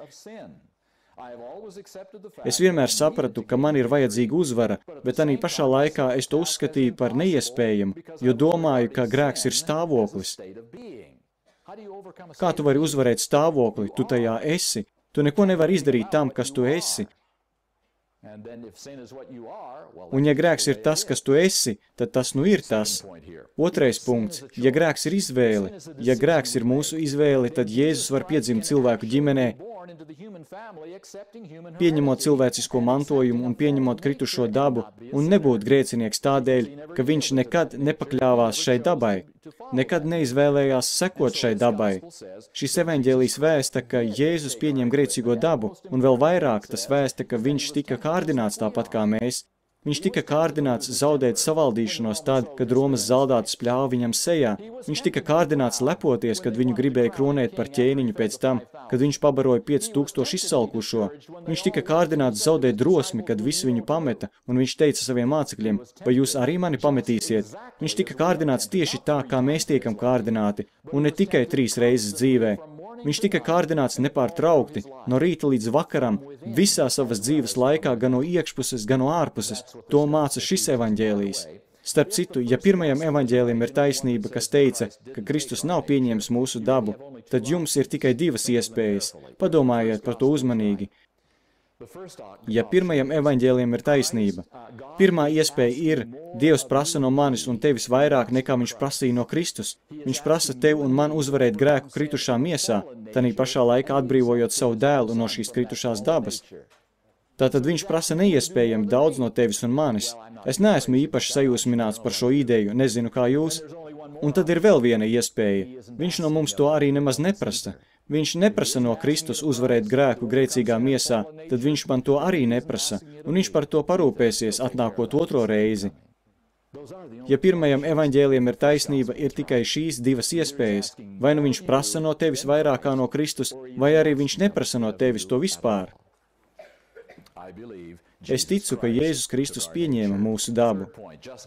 Es vienmēr sapratu, ka man ir vajadzīga uzvara, bet arī pašā laikā es to uzskatīju par neiespējamu, jo domāju, ka grēks ir stāvoklis. Kā tu vari uzvarēt stāvokli? Tu tajā esi. Tu neko nevari izdarīt tam, kas tu esi. Un ja grēks ir tas, kas tu esi, tad tas nu ir tas. Otrais punkts. Ja grēks ir izvēle, ja grēks ir mūsu izvēle, tad Jēzus var piedzimt cilvēku ģimenē, pieņemot cilvēcisko mantojumu un pieņemot kritušo dabu, un nebūt grēcinieks tādēļ, ka viņš nekad nepakļāvās šai dabai, nekad neizvēlējās sekot šai dabai. Šis evaņģēlijs vēsta, ka Jēzus pieņem grēcīgo dabu, un vēl vairāk tas vēsta, ka viņš tika kārdināts tāpat kā mēs. Viņš tika kārdināts zaudēt savaldīšanos tad, kad Romas zaldāts spļāva viņam sejā. Viņš tika kārdināts lepoties, kad viņu gribēja kronēt par ķēniņu pēc tam, kad viņš pabaroja 5000 izsalkušo. Viņš tika kārdināts zaudēt drosmi, kad visi viņu pameta, un viņš teica saviem mācekļiem, vai jūs arī mani pametīsiet? Viņš tika kārdināts tieši tā, kā mēs tiekam kārdināti, un ne tikai 3 reizes dzīvē. Viņš tika kārdināts nepārtraukti, no rīta līdz vakaram, visā savas dzīves laikā, gan no iekšpuses, gan no ārpuses. To māca šis evaņģēlijs. Starp citu, ja pirmajam evaņģēlijam ir taisnība, kas teica, ka Kristus nav pieņēmis mūsu dabu, tad jums ir tikai 2 iespējas. Padomājiet par to uzmanīgi. Ja pirmajam evaņģēlijam ir taisnība, pirmā iespēja ir, Dievs prasa no manis un tevis vairāk nekā viņš prasīja no Kristus. Viņš prasa tev un man uzvarēt grēku kritušā miesā, tanī pašā laikā atbrīvojot savu dēlu no šīs kritušās dabas. Tātad viņš prasa neiespējami daudz no tevis un manis. Es neesmu īpaši sajūsmināts par šo ideju, nezinu kā jūs. Un tad ir vēl viena iespēja. Viņš no mums to arī nemaz neprasa. Viņš neprasa no Kristus uzvarēt grēku grēcīgā miesā, tad viņš man to arī neprasa, un viņš par to parūpēsies, atnākot 2. reizi. Ja pirmajam evaņģēlijam ir taisnība, ir tikai šīs 2 iespējas. Vai nu viņš prasa no tevis vairāk kā no Kristus, vai arī viņš neprasa no tevis to vispār. Es ticu, ka Jēzus Kristus pieņēma mūsu dabu.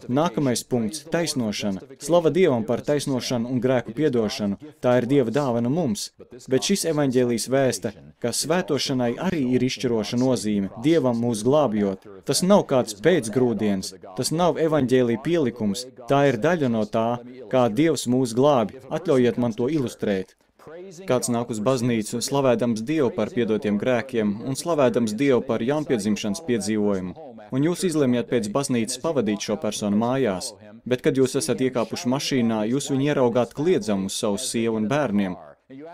Nākamais punkts – taisnošana. Slava Dievam par taisnošanu un grēku piedošanu. Tā ir Dieva dāvana mums. Bet šis evaņģēlijs vēsta, ka svētošanai arī ir izšķiroša nozīme, Dievam mūs glābjot. Tas nav kāds pēcgrūdiens, tas nav evaņģēlija pielikums, tā ir daļa no tā, kā Dievs mūs glābi. Atļaujiet man to ilustrēt. Kāds nāk uz baznīcu, slavēdams Dievu par piedotiem grēkiem un slavēdams Dievu par jaunpiedzimšanas piedzīvojumu, un jūs izlemjat pēc baznīcas pavadīt šo personu mājās, bet, kad jūs esat iekāpuši mašīnā, jūs viņu ieraugāt kliedzamu uz savu sievu un bērniem,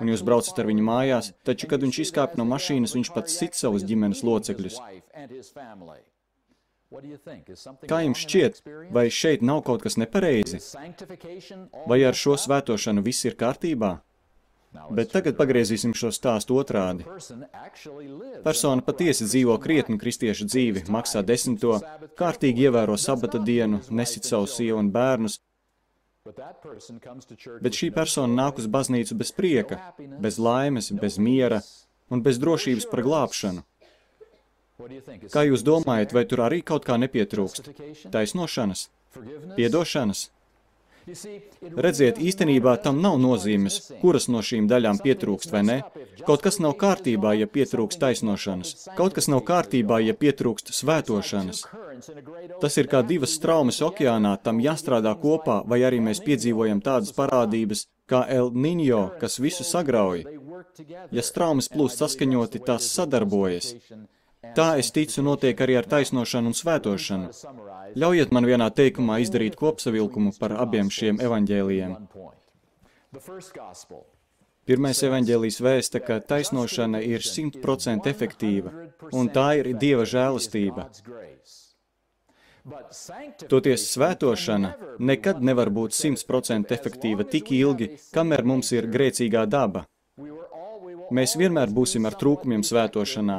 un jūs braucat ar viņu mājās, taču, kad viņš izkāp no mašīnas, viņš pats sit savus ģimenes locekļus. Kā jums šķiet, vai šeit nav kaut kas nepareizi? Vai ar šo svētošanu viss ir kārtībā? Bet tagad pagriezīsim šo stāstu otrādi. Persona patiesi dzīvo krietnu kristiešu dzīvi, maksā 10, kārtīgi ievēro sabata dienu, nesit savu sievu un bērnus, bet šī persona nāk uz baznīcu bez prieka, bez laimes, bez miera un bez drošības par glābšanu. Kā jūs domājat, vai tur arī kaut kā nepietrūkst? Taisnošanas? Piedošanas? Redziet, īstenībā tam nav nozīmes, kuras no šīm daļām pietrūkst vai ne. Kaut kas nav kārtībā, ja pietrūkst taisnošanas. Kaut kas nav kārtībā, ja pietrūkst svētošanas. Tas ir kā 2 straumes okeānā, tam jāstrādā kopā, vai arī mēs piedzīvojam tādas parādības kā El Niño, kas visu sagrauj. Ja straumes plūst saskaņoti, tās sadarbojas. Tā, es ticu, notiek arī ar taisnošanu un svētošanu. Ļaujiet man vienā teikumā izdarīt kopsavilkumu par abiem šiem evaņģēlijiem. Pirmais evaņģēlijs vēsta, ka taisnošana ir 100% efektīva, un tā ir Dieva žēlastība. Toties svētošana nekad nevar būt 100% efektīva tik ilgi, kamēr mums ir grēcīgā daba. Mēs vienmēr būsim ar trūkumiem svētošanā.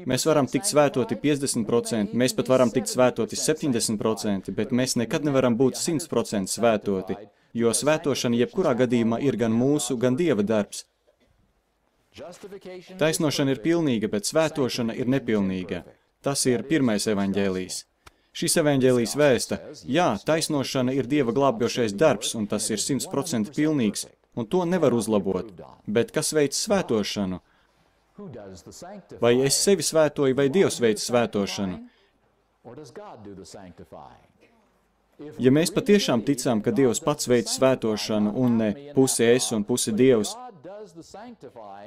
Mēs varam tikt svētoti 50%, mēs pat varam tikt svētoti 70%, bet mēs nekad nevaram būt 100% svētoti, jo svētošana jebkurā gadījumā ir gan mūsu, gan Dieva darbs. Taisnošana ir pilnīga, bet svētošana ir nepilnīga. Tas ir pirmais evaņģēlijs. Šis evaņģēlijs vēsta, jā, taisnošana ir Dieva glābjošais darbs, un tas ir 100% pilnīgs, un to nevar uzlabot. Bet kas veic svētošanu? Vai es sevi svētoju, vai Dievs veic svētošanu? Ja mēs patiešām ticām, ka Dievs pats veic svētošanu, un ne pusi es un pusi Dievs,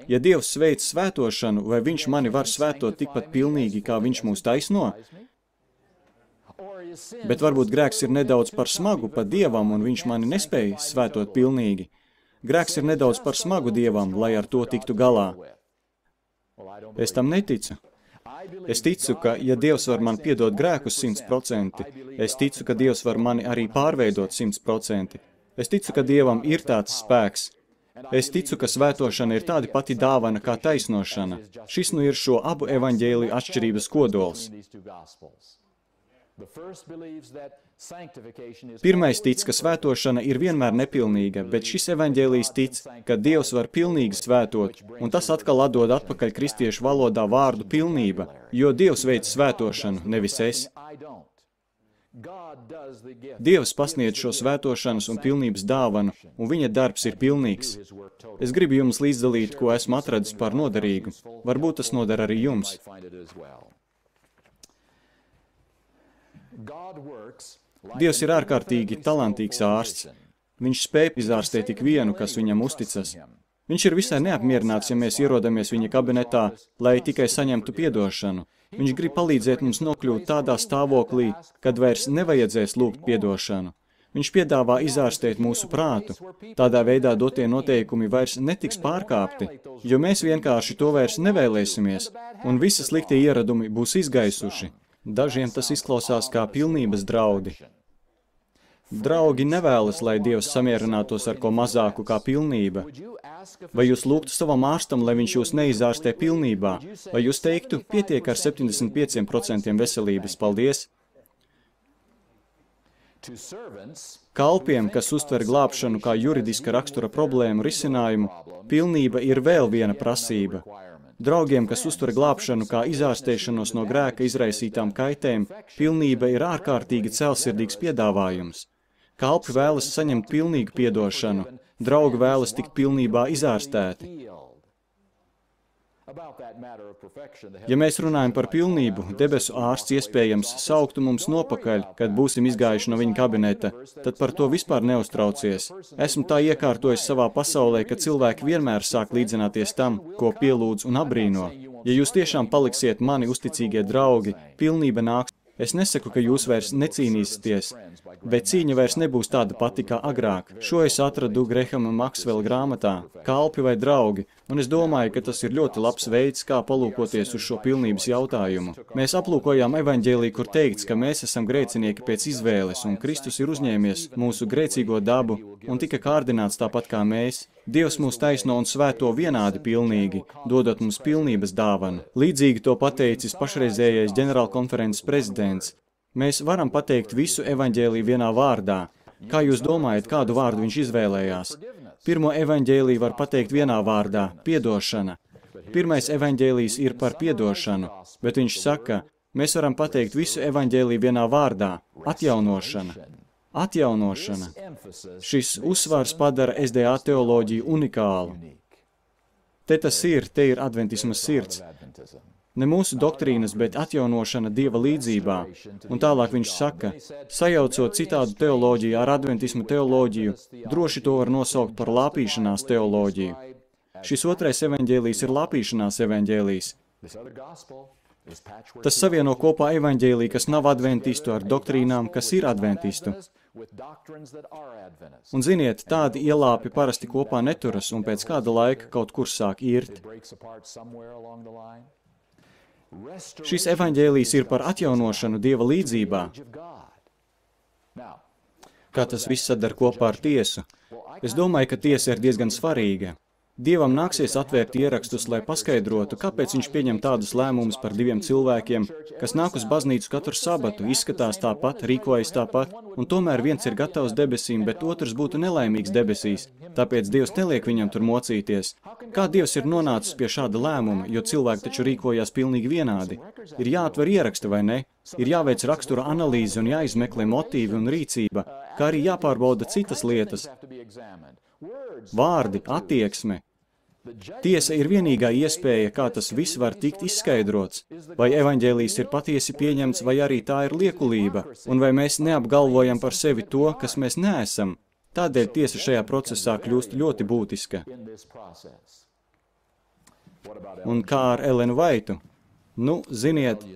ja Dievs veic svētošanu, vai Viņš mani var svētot tikpat pilnīgi, kā Viņš mūs taisno? Bet varbūt grēks ir nedaudz par smagu pat Dievam, un Viņš mani nespēja svētot pilnīgi. Grēks ir nedaudz par smagu Dievam, lai ar to tiktu galā. Es tam neticu. Es ticu, ka, ja Dievs var man piedot grēkus 100%, es ticu, ka Dievs var mani arī pārveidot 100%. Es ticu, ka Dievam ir tāds spēks. Es ticu, ka svētošana ir tāda pati dāvana kā taisnošana. Šis nu ir šo abu evaņģēliju atšķirības kodols. Pirmais tic, ka svētošana ir vienmēr nepilnīga, bet šis evaņģēlijs tic, ka Dievs var pilnīgi svētot, un tas atkal atdod atpakaļ kristiešu valodā vārdu pilnība, jo Dievs veic svētošanu, nevis es. Dievs pasniedz šo svētošanas un pilnības dāvanu, un viņa darbs ir pilnīgs. Es gribu jums līdzdalīt, ko esmu atradis par noderīgu. Varbūt tas noder arī jums. Dievs ir ārkārtīgi talantīgs ārsts. Viņš spēj izārstēt tik vienu, kas viņam uzticas. Viņš ir visai neapmierināts, ja mēs ierodamies viņa kabinetā, lai tikai saņemtu piedošanu. Viņš grib palīdzēt mums nokļūt tādā stāvoklī, kad vairs nevajadzēs lūgt piedošanu. Viņš piedāvā izārstēt mūsu prātu. Tādā veidā dotie noteikumi vairs netiks pārkāpti, jo mēs vienkārši to vairs nevēlēsimies, un visi sliktie ieradumi būs izgaisuši. Dažiem tas izklausās kā pilnības draudi. Draugi nevēlas, lai Dievs samierinātos ar ko mazāku kā pilnība. Vai jūs lūgtu savam ārstam, lai viņš jūs neizārstē pilnībā? Vai jūs teiktu, pietiek ar 75% veselības, paldies? Kalpiem, kas uztver glābšanu kā juridiska rakstura problēmu risinājumu, pilnība ir vēl viena prasība. Draugiem, kas uztver glābšanu kā izārstēšanos no grēka izraisītām kaitēm, pilnība ir ārkārtīgi cēlsirdīgs piedāvājums. Kalpi vēlas saņemt pilnīgu piedošanu, draugi vēlas tikt pilnībā izārstēti. Ja mēs runājam par pilnību, debesu ārsts iespējams sauktu mums nopakaļ, kad būsim izgājuši no viņa kabineta, tad par to vispār neuztraucies. Esmu tā iekārtojis savā pasaulē, ka cilvēki vienmēr sāk līdzināties tam, ko pielūdz un abrīno. Ja jūs tiešām paliksiet mani uzticīgie draugi, pilnība nāks. Es nesaku, ka jūs vairs necīnīsieties, bet cīņa vairs nebūs tāda pati kā agrāk. Šo es atradu Grehama Maksvela grāmatā, Kalpi vai draugi, un es domāju, ka tas ir ļoti labs veids, kā palūkoties uz šo pilnības jautājumu. Mēs aplūkojām evaņģēliju, kur teikts, ka mēs esam grēcinieki pēc izvēles, un Kristus ir uzņēmies mūsu grēcīgo dabu un tika kārdināts tāpat kā mēs. Dievs mūs taisno un svēto vienādi pilnīgi, dodot mums pilnības dāvanu. Līdzīgi to pateicis pašreizējais ģenerālkonferences prezidents. Mēs varam pateikt visu evaņģēliju vienā vārdā. Kā jūs domājat, kādu vārdu viņš izvēlējās? Pirmo evaņģēliju var pateikt vienā vārdā – piedošana. Pirmais evaņģēlijs ir par piedošanu, bet viņš saka, mēs varam pateikt visu evaņģēliju vienā vārdā – atjaunošana. Atjaunošana. Šis uzsvars padara SDA teoloģiju unikālu. Te ir adventisma sirds. Ne mūsu doktrīnas, bet atjaunošana Dieva līdzībā. Un tālāk viņš saka, sajaucot citādu teoloģiju ar adventismu teoloģiju, droši to var nosaukt par lāpīšanās teoloģiju. Šis otrais evaņģēlijs ir lāpīšanās evaņģēlijs. Tas savieno kopā evaņģēliju, kas nav adventistu, ar doktrīnām, kas ir adventistu. Un ziniet, tādi ielāpi parasti kopā neturas un pēc kāda laika kaut kur sāk irt. Šis evaņģēlijs ir par atjaunošanu Dieva līdzībā. Kā tas viss sadar kopā ar tiesu? Es domāju, ka tiesa ir diezgan svarīga. Dievam nāksies atvērt ierakstus, lai paskaidrotu, kāpēc viņš pieņem tādus lēmumus par diviem cilvēkiem, kas nāk uz baznīcu katru sabatu, izskatās tāpat, rīkojas tāpat, un tomēr viens ir gatavs debesīm, bet otrs būtu nelaimīgs debesīs. Tāpēc Dievs neliek viņam tur mocīties. Kā Dievs ir nonācis pie šāda lēmuma, jo cilvēki taču rīkojās pilnīgi vienādi? Ir jāatver ieraksti, vai ne? Ir jāveic rakstura analīze un jāizmeklē motīvi un rīcība, kā arī jāpārbauda citas lietas. Vārdi, attieksme. Tiesa ir vienīgā iespēja, kā tas viss var tikt izskaidrots. Vai evaņģēlijs ir patiesi pieņemts, vai arī tā ir liekulība, un vai mēs neapgalvojam par sevi to, kas mēs neesam. Tādēļ tiesa šajā procesā kļūst ļoti būtiska. Un kā ar Elenu Vaitu? Nu, ziniet,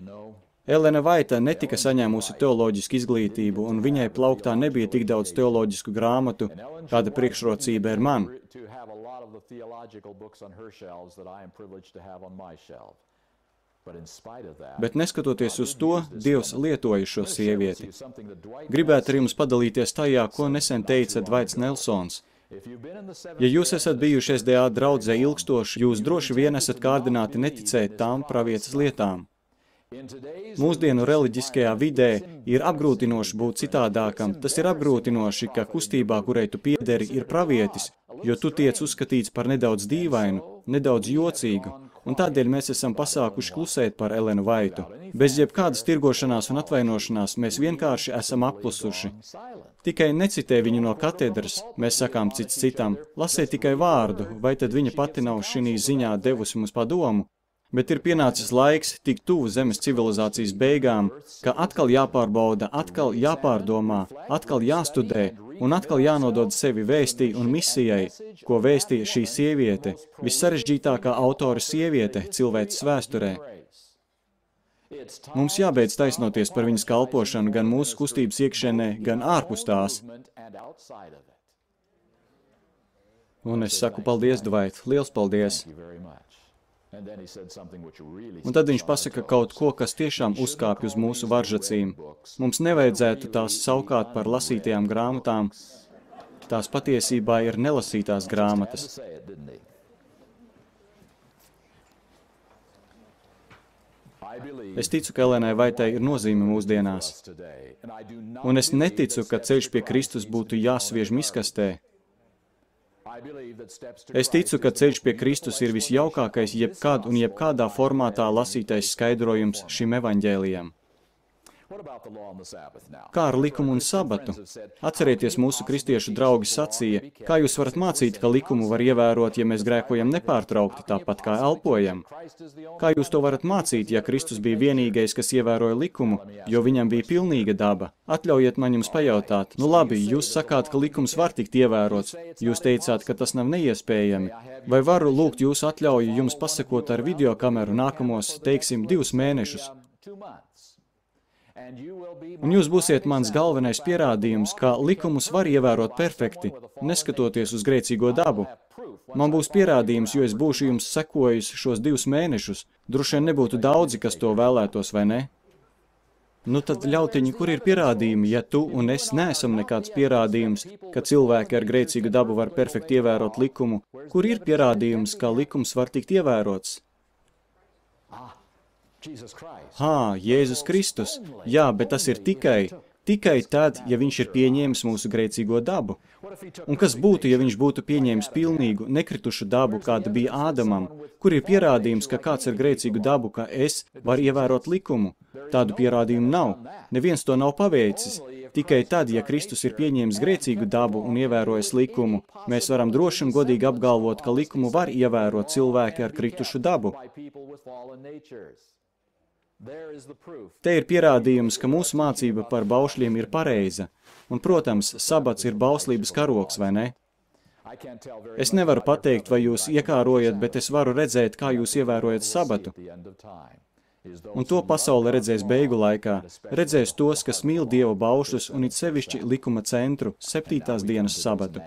Elena Vaita netika saņēmusi teoloģisku izglītību, un viņai plauktā nebija tik daudz teoloģisku grāmatu, kāda priekšrocība ir man. Bet neskatoties uz to, Dievs lietoja šo sievieti. Gribētu ar jums padalīties tajā, ko nesen teica Dvaits Nelsons. Ja jūs esat bijuši SDA draudzē ilgstoši, jūs droši vien esat kārdināti neticēt tām pravietas lietām. Mūsdienu reliģiskajā vidē ir apgrūtinoši būt citādākam. Tas ir apgrūtinoši, ka kustībā, kurai tu piederi, ir pravietis, jo tu tiec uzskatīts par nedaudz dīvainu, nedaudz jocīgu, un tādēļ mēs esam pasākuši klusēt par Elenu Vaitu. Bez jebkādas tirgošanās un atvainošanās mēs vienkārši esam apklusuši. Tikai necitē viņu no katedras, mēs sakām cits citam, lasē tikai vārdu, vai tad viņa pati nav šī ziņā devusi mums padomu. Bet ir pienācis laiks tik tuvu zemes civilizācijas beigām, ka atkal jāpārbauda, atkal jāpārdomā, atkal jāstudē un atkal jānodod sevi vēstī un misijai, ko vēstīja šī sieviete, vissarežģītākā autora sieviete cilvēces vēsturē. Mums jābeidz taisnoties par viņas kalpošanu gan mūsu kustības iekšienē, gan ārpus tās. Un es saku paldies, Dvait, liels paldies! Un tad viņš pasaka kaut ko, kas tiešām uzkāpj uz mūsu varžacīm. Mums nevajadzētu tās saukāt par lasītajām grāmatām. Tās patiesībā ir nelasītās grāmatas. Es ticu, ka Elenai Vaitai ir nozīme mūsdienās. Un es neticu, ka ceļš pie Kristus būtu jāsviež miskastē. Es ticu, ka ceļš pie Kristus ir visjaukākais jebkad un jebkādā formātā lasītais skaidrojums šim evaņģēlijam. Kā ar likumu un sabatu? Atcerieties, mūsu kristiešu draugi sacīja, kā jūs varat mācīt, ka likumu var ievērot, ja mēs grēkojam nepārtraukti, tāpat kā elpojam? Kā jūs to varat mācīt, ja Kristus bija vienīgais, kas ievēroja likumu, jo viņam bija pilnīga daba? Atļaujiet man jums pajautāt. Nu labi, jūs sakāt, ka likums var tikt ievērots. Jūs teicāt, ka tas nav neiespējami. Vai varu lūgt jūsu atļauju jums pasakot ar videokameru nākamos, teiksim, 2 mēnešus? Un jūs būsiet mans galvenais pierādījums, ka likumus var ievērot perfekti, neskatoties uz grēcīgo dabu. Man būs pierādījums, jo es būšu jums sekojis šos 2 mēnešus. Droši vien nebūtu daudzi, kas to vēlētos, vai ne? Nu tad, ļautiņi, kur ir pierādījumi, ja tu un es neesam nekāds pierādījums, ka cilvēki ar grēcīgu dabu var perfekti ievērot likumu? Kur ir pierādījums, ka likums var tikt ievērots? Jēzus Kristus. Jā, bet tas ir tikai tad, ja viņš ir pieņēmis mūsu grēcīgo dabu. Un kas būtu, ja viņš būtu pieņēmis pilnīgu, nekritušu dabu, kāda bija Ādamam? Kur ir pierādījums, ka kāds ar grēcīgu dabu, ka es varu ievērot likumu? Tādu pierādījumu nav. Neviens to nav paveicis. Tikai tad, ja Kristus ir pieņēmis grēcīgu dabu un ievērojis likumu, mēs varam droši un godīgi apgalvot, ka likumu var ievērot cilvēki ar kritušu dabu. Te ir pierādījums, ka mūsu mācība par baušļiem ir pareiza. Un, protams, sabats ir bauslības karoks, vai ne? Es nevaru pateikt, vai jūs iekārojat, bet es varu redzēt, kā jūs ievērojat sabatu. Un to pasaule redzēs beigu laikā. Redzēs tos, kas mīl Dieva baušļus un it sevišķi likuma centru, 7. dienas sabatu.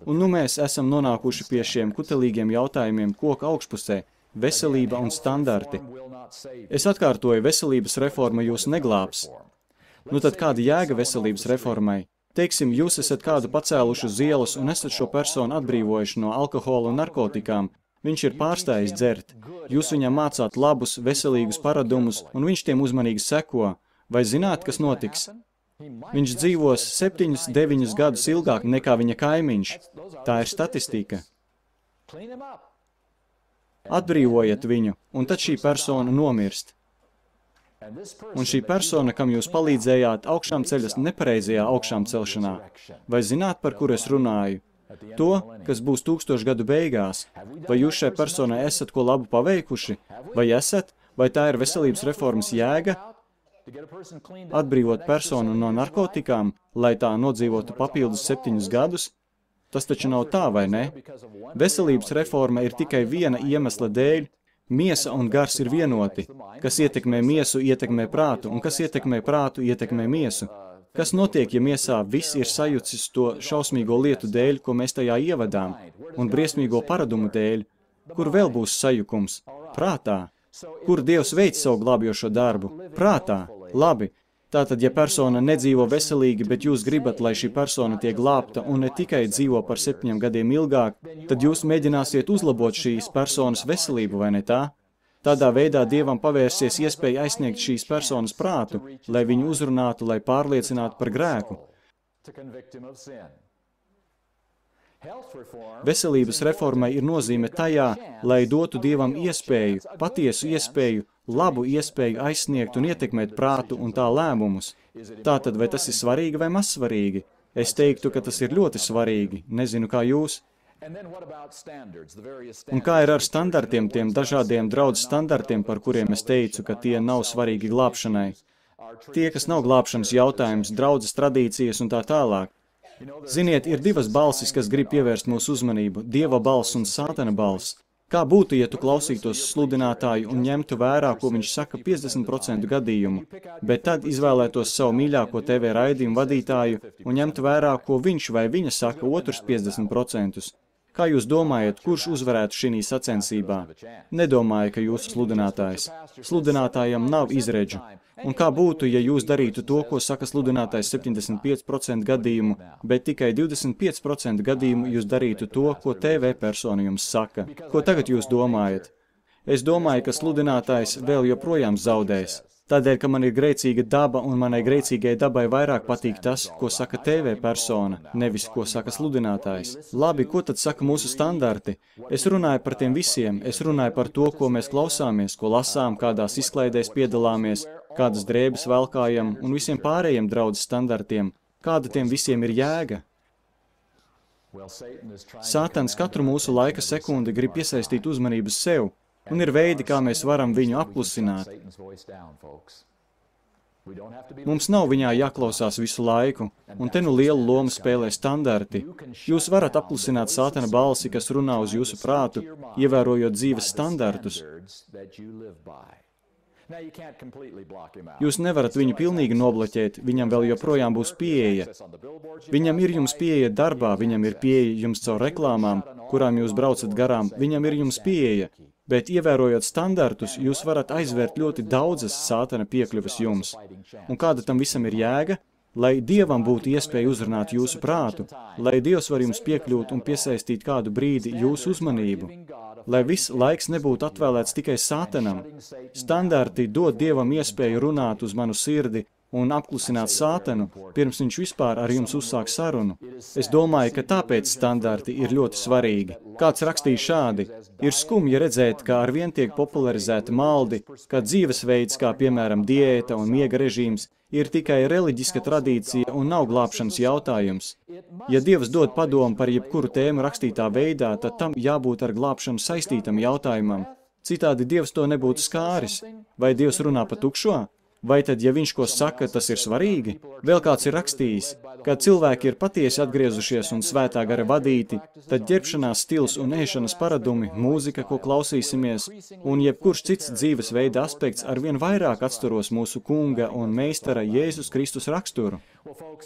Un nu mēs esam nonākuši pie šiem kutelīgiem jautājumiem koka augšpusē. Veselība un standarti. Es atkārtoju, veselības reforma jūs neglābs. Nu tad kāda jēga veselības reformai? Teiksim, jūs esat kādu pacēluši uz ielas un esat šo personu atbrīvojuši no alkohola un narkotikām. Viņš ir pārstājis dzert. Jūs viņam mācāt labus, veselīgus paradumus, un viņš tiem uzmanīgi seko. Vai zināt, kas notiks? Viņš dzīvos 7-9 gadus ilgāk nekā viņa kaimiņš. Tā ir statistika. Atbrīvojiet viņu, un tad šī persona nomirst. Un šī persona, kam jūs palīdzējāt, augšām ceļas nepareizajā augšām celšanā. Vai zināt, par kur es runāju? To, kas būs 1000 gadu beigās. Vai jūs šai personai esat ko labu paveikuši? Vai esat? Vai tā ir veselības reformas jēga? Atbrīvot personu no narkotikām, lai tā nodzīvotu papildus 7 gadus? Tas taču nav tā, vai ne? Veselības reforma ir tikai viena iemesla dēļ. Miesa un gars ir vienoti. Kas ietekmē miesu, ietekmē prātu, un kas ietekmē prātu, ietekmē miesu. Kas notiek, ja miesā viss ir sajucis to šausmīgo lietu dēļ, ko mēs tajā ievadām, un briesmīgo paradumu dēļ? Kur vēl būs sajukums? Prātā. Kur Dievs veic savu glābjošo darbu? Prātā. Labi. Tātad, ja persona nedzīvo veselīgi, bet jūs gribat, lai šī persona tiek glābta un ne tikai dzīvo par 7 gadiem ilgāk, tad jūs mēģināsiet uzlabot šīs personas veselību, vai ne tā? Tādā veidā Dievam pavērsies iespēja aizsniegt šīs personas prātu, lai viņu uzrunātu, lai pārliecinātu par grēku. Veselības reformai ir nozīme tajā, lai dotu Dievam iespēju, patiesu iespēju, labu iespēju aizsniegt un ietekmēt prātu un tā lēmumus. Tātad, vai tas ir svarīgi vai mazsvarīgi? Es teiktu, ka tas ir ļoti svarīgi. Nezinu, kā jūs. Un kā ir ar standartiem, tiem dažādiem draudz standartiem, par kuriem es teicu, ka tie nav svarīgi glābšanai? Tie, kas nav glābšanas jautājums, draudzes tradīcijas un tā tālāk. Ziniet, ir divas balsis, kas grib pievērst mūsu uzmanību – Dieva balss un Sātana balss. Kā būtu, ja tu klausītos sludinātāju un ņemtu vērā, ko viņš saka 50% gadījumu, bet tad izvēlētos savu mīļāko TV raidījumu vadītāju un ņemtu vērā, ko viņš vai viņa saka otrs 50%? Kā jūs domājat, kurš uzvarētu šī sacensībā? Nedomāju, ka jūsu sludinātājs. Sludinātājam nav izredžu. Un kā būtu, ja jūs darītu to, ko saka sludinātājs 75% gadījumu, bet tikai 25% gadījumu jūs darītu to, ko TV persona jums saka? Ko tagad jūs domājat? Es domāju, ka sludinātājs vēl joprojām zaudēs. Tādēļ, ka man ir grēcīga daba un manai grēcīgai dabai vairāk patīk tas, ko saka TV persona, nevis ko saka sludinātājs. Labi, ko tad saka mūsu standarti? Es runāju par tiem visiem, es runāju par to, ko mēs klausāmies, ko lasām, kādās izklaidēs piedalāmies, kādas drēbes velkājam un visiem pārējiem draudzes standartiem. Kāda tiem visiem ir jēga? Sātans katru mūsu laika sekundi grib piesaistīt uzmanību sev. Un ir veidi, kā mēs varam viņu apklusināt. Mums nav viņā jāklausās visu laiku, un te nu lielu lomu spēlē standarti. Jūs varat apklusināt Sātana balsi, kas runā uz jūsu prātu, ievērojot dzīves standartus. Jūs nevarat viņu pilnīgi nobloķēt, viņam vēl joprojām būs pieeja. Viņam ir jums pieeja darbā, viņam ir pieeja jums caur reklāmām, kurām jūs braucat garām, viņam ir jums pieeja. Bet, ievērojot standartus, jūs varat aizvērt ļoti daudzas Sātana piekļuvas jums. Un kāda tam visam ir jēga? Lai Dievam būtu iespēja uzrunāt jūsu prātu, lai Dievs var jums piekļūt un piesaistīt kādu brīdi jūsu uzmanību, lai viss laiks nebūtu atvēlēts tikai Sātanam. Standarti dod Dievam iespēju runāt uz manu sirdi un apklusināt Sātanu, pirms viņš vispār ar jums uzsāk sarunu. Es domāju, ka tāpēc standarti ir ļoti svarīgi. Kāds rakstīja šādi: ir skumji redzēt, kā arvien tiek popularizēti maldi, ka dzīvesveids, kā piemēram diēta un miega režīms, ir tikai reliģiska tradīcija un nav glābšanas jautājums. Ja Dievs dod padomu par jebkuru tēmu rakstītā veidā, tad tam jābūt ar glābšanu saistītam jautājumam. Citādi Dievs to nebūtu skāris. Vai Dievs runā pa tukšo? Vai tad, ja viņš ko saka, tas ir svarīgi? Vēl kāds ir rakstījis, kad cilvēki ir patiesi atgriezušies un svētā gara vadīti, tad ģērbšanās stils un ēšanas paradumi, mūzika, ko klausīsimies, un jebkurš cits dzīvesveida aspekts arvien vairāk atsturos mūsu kunga un meistara Jēzus Kristus raksturu.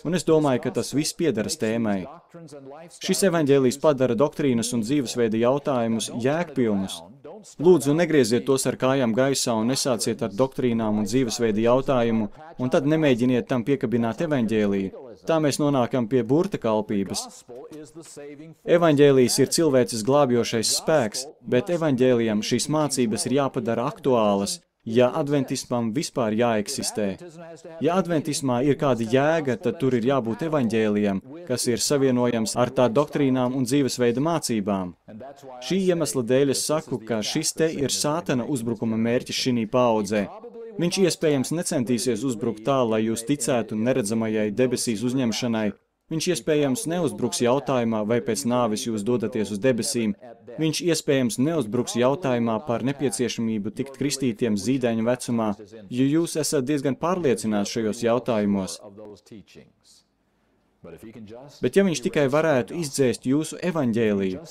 Un es domāju, ka tas viss piederas tēmai. Šis evaņģēlijs padara doktrīnas un dzīvesveida jautājumus jēgpilnus. Lūdzu, negrieziet tos ar kājām gaisā un nesāciet ar doktrīnām un dzīvesveida jautājumu, un tad nemēģiniet tam piekabināt evaņģēliju. Tā mēs nonākam pie burtakalpības. Evaņģēlijs ir cilvēces glābjošais spēks, bet evaņģēlijam šīs mācības ir jāpadara aktuālas, ja adventismam vispār jāeksistē. Ja adventismā ir kāda jēga, tad tur ir jābūt evaņģēlijam, kas ir savienojams ar tā doktrīnām un dzīvesveida mācībām. Šī iemesla dēļ es saku, ka šis te ir Sātana uzbrukuma mērķis šī paaudzē. Viņš iespējams necentīsies uzbrukt tā, lai jūs ticētu neredzamajai debesīs uzņemšanai. Viņš iespējams neuzbruks jautājumā, vai pēc nāves jūs dodaties uz debesīm. Viņš iespējams neuzbruks jautājumā par nepieciešamību tikt kristītiem zīdaiņu vecumā, jo jūs esat diezgan pārliecināti šajos jautājumos. Bet ja viņš tikai varētu izdzēst jūsu evaņģēliju,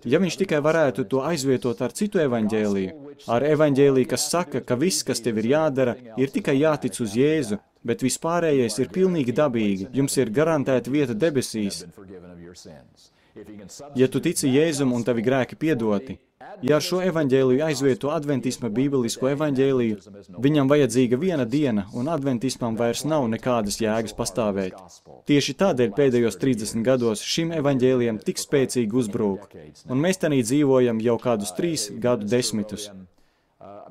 ja viņš tikai varētu to aizvietot ar citu evaņģēliju, ar evaņģēliju, kas saka, ka viss, kas tev ir jādara, ir tikai jātic uz Jēzu, bet vispārējais ir pilnīgi dabīgi, jums ir garantēta vieta debesīs. Ja tu tici Jēzum un tavi grēki piedoti, ja ar šo evaņģēliju aizvieto adventisma bībelisko evaņģēliju, viņam vajadzīga viena diena, un adventismam vairs nav nekādas jēgas pastāvēt. Tieši tādēļ pēdējos 30 gados šim evaņģēlijam tik spēcīgi uzbrūk, un mēs tanī dzīvojam jau kādus 3 gadu desmitus.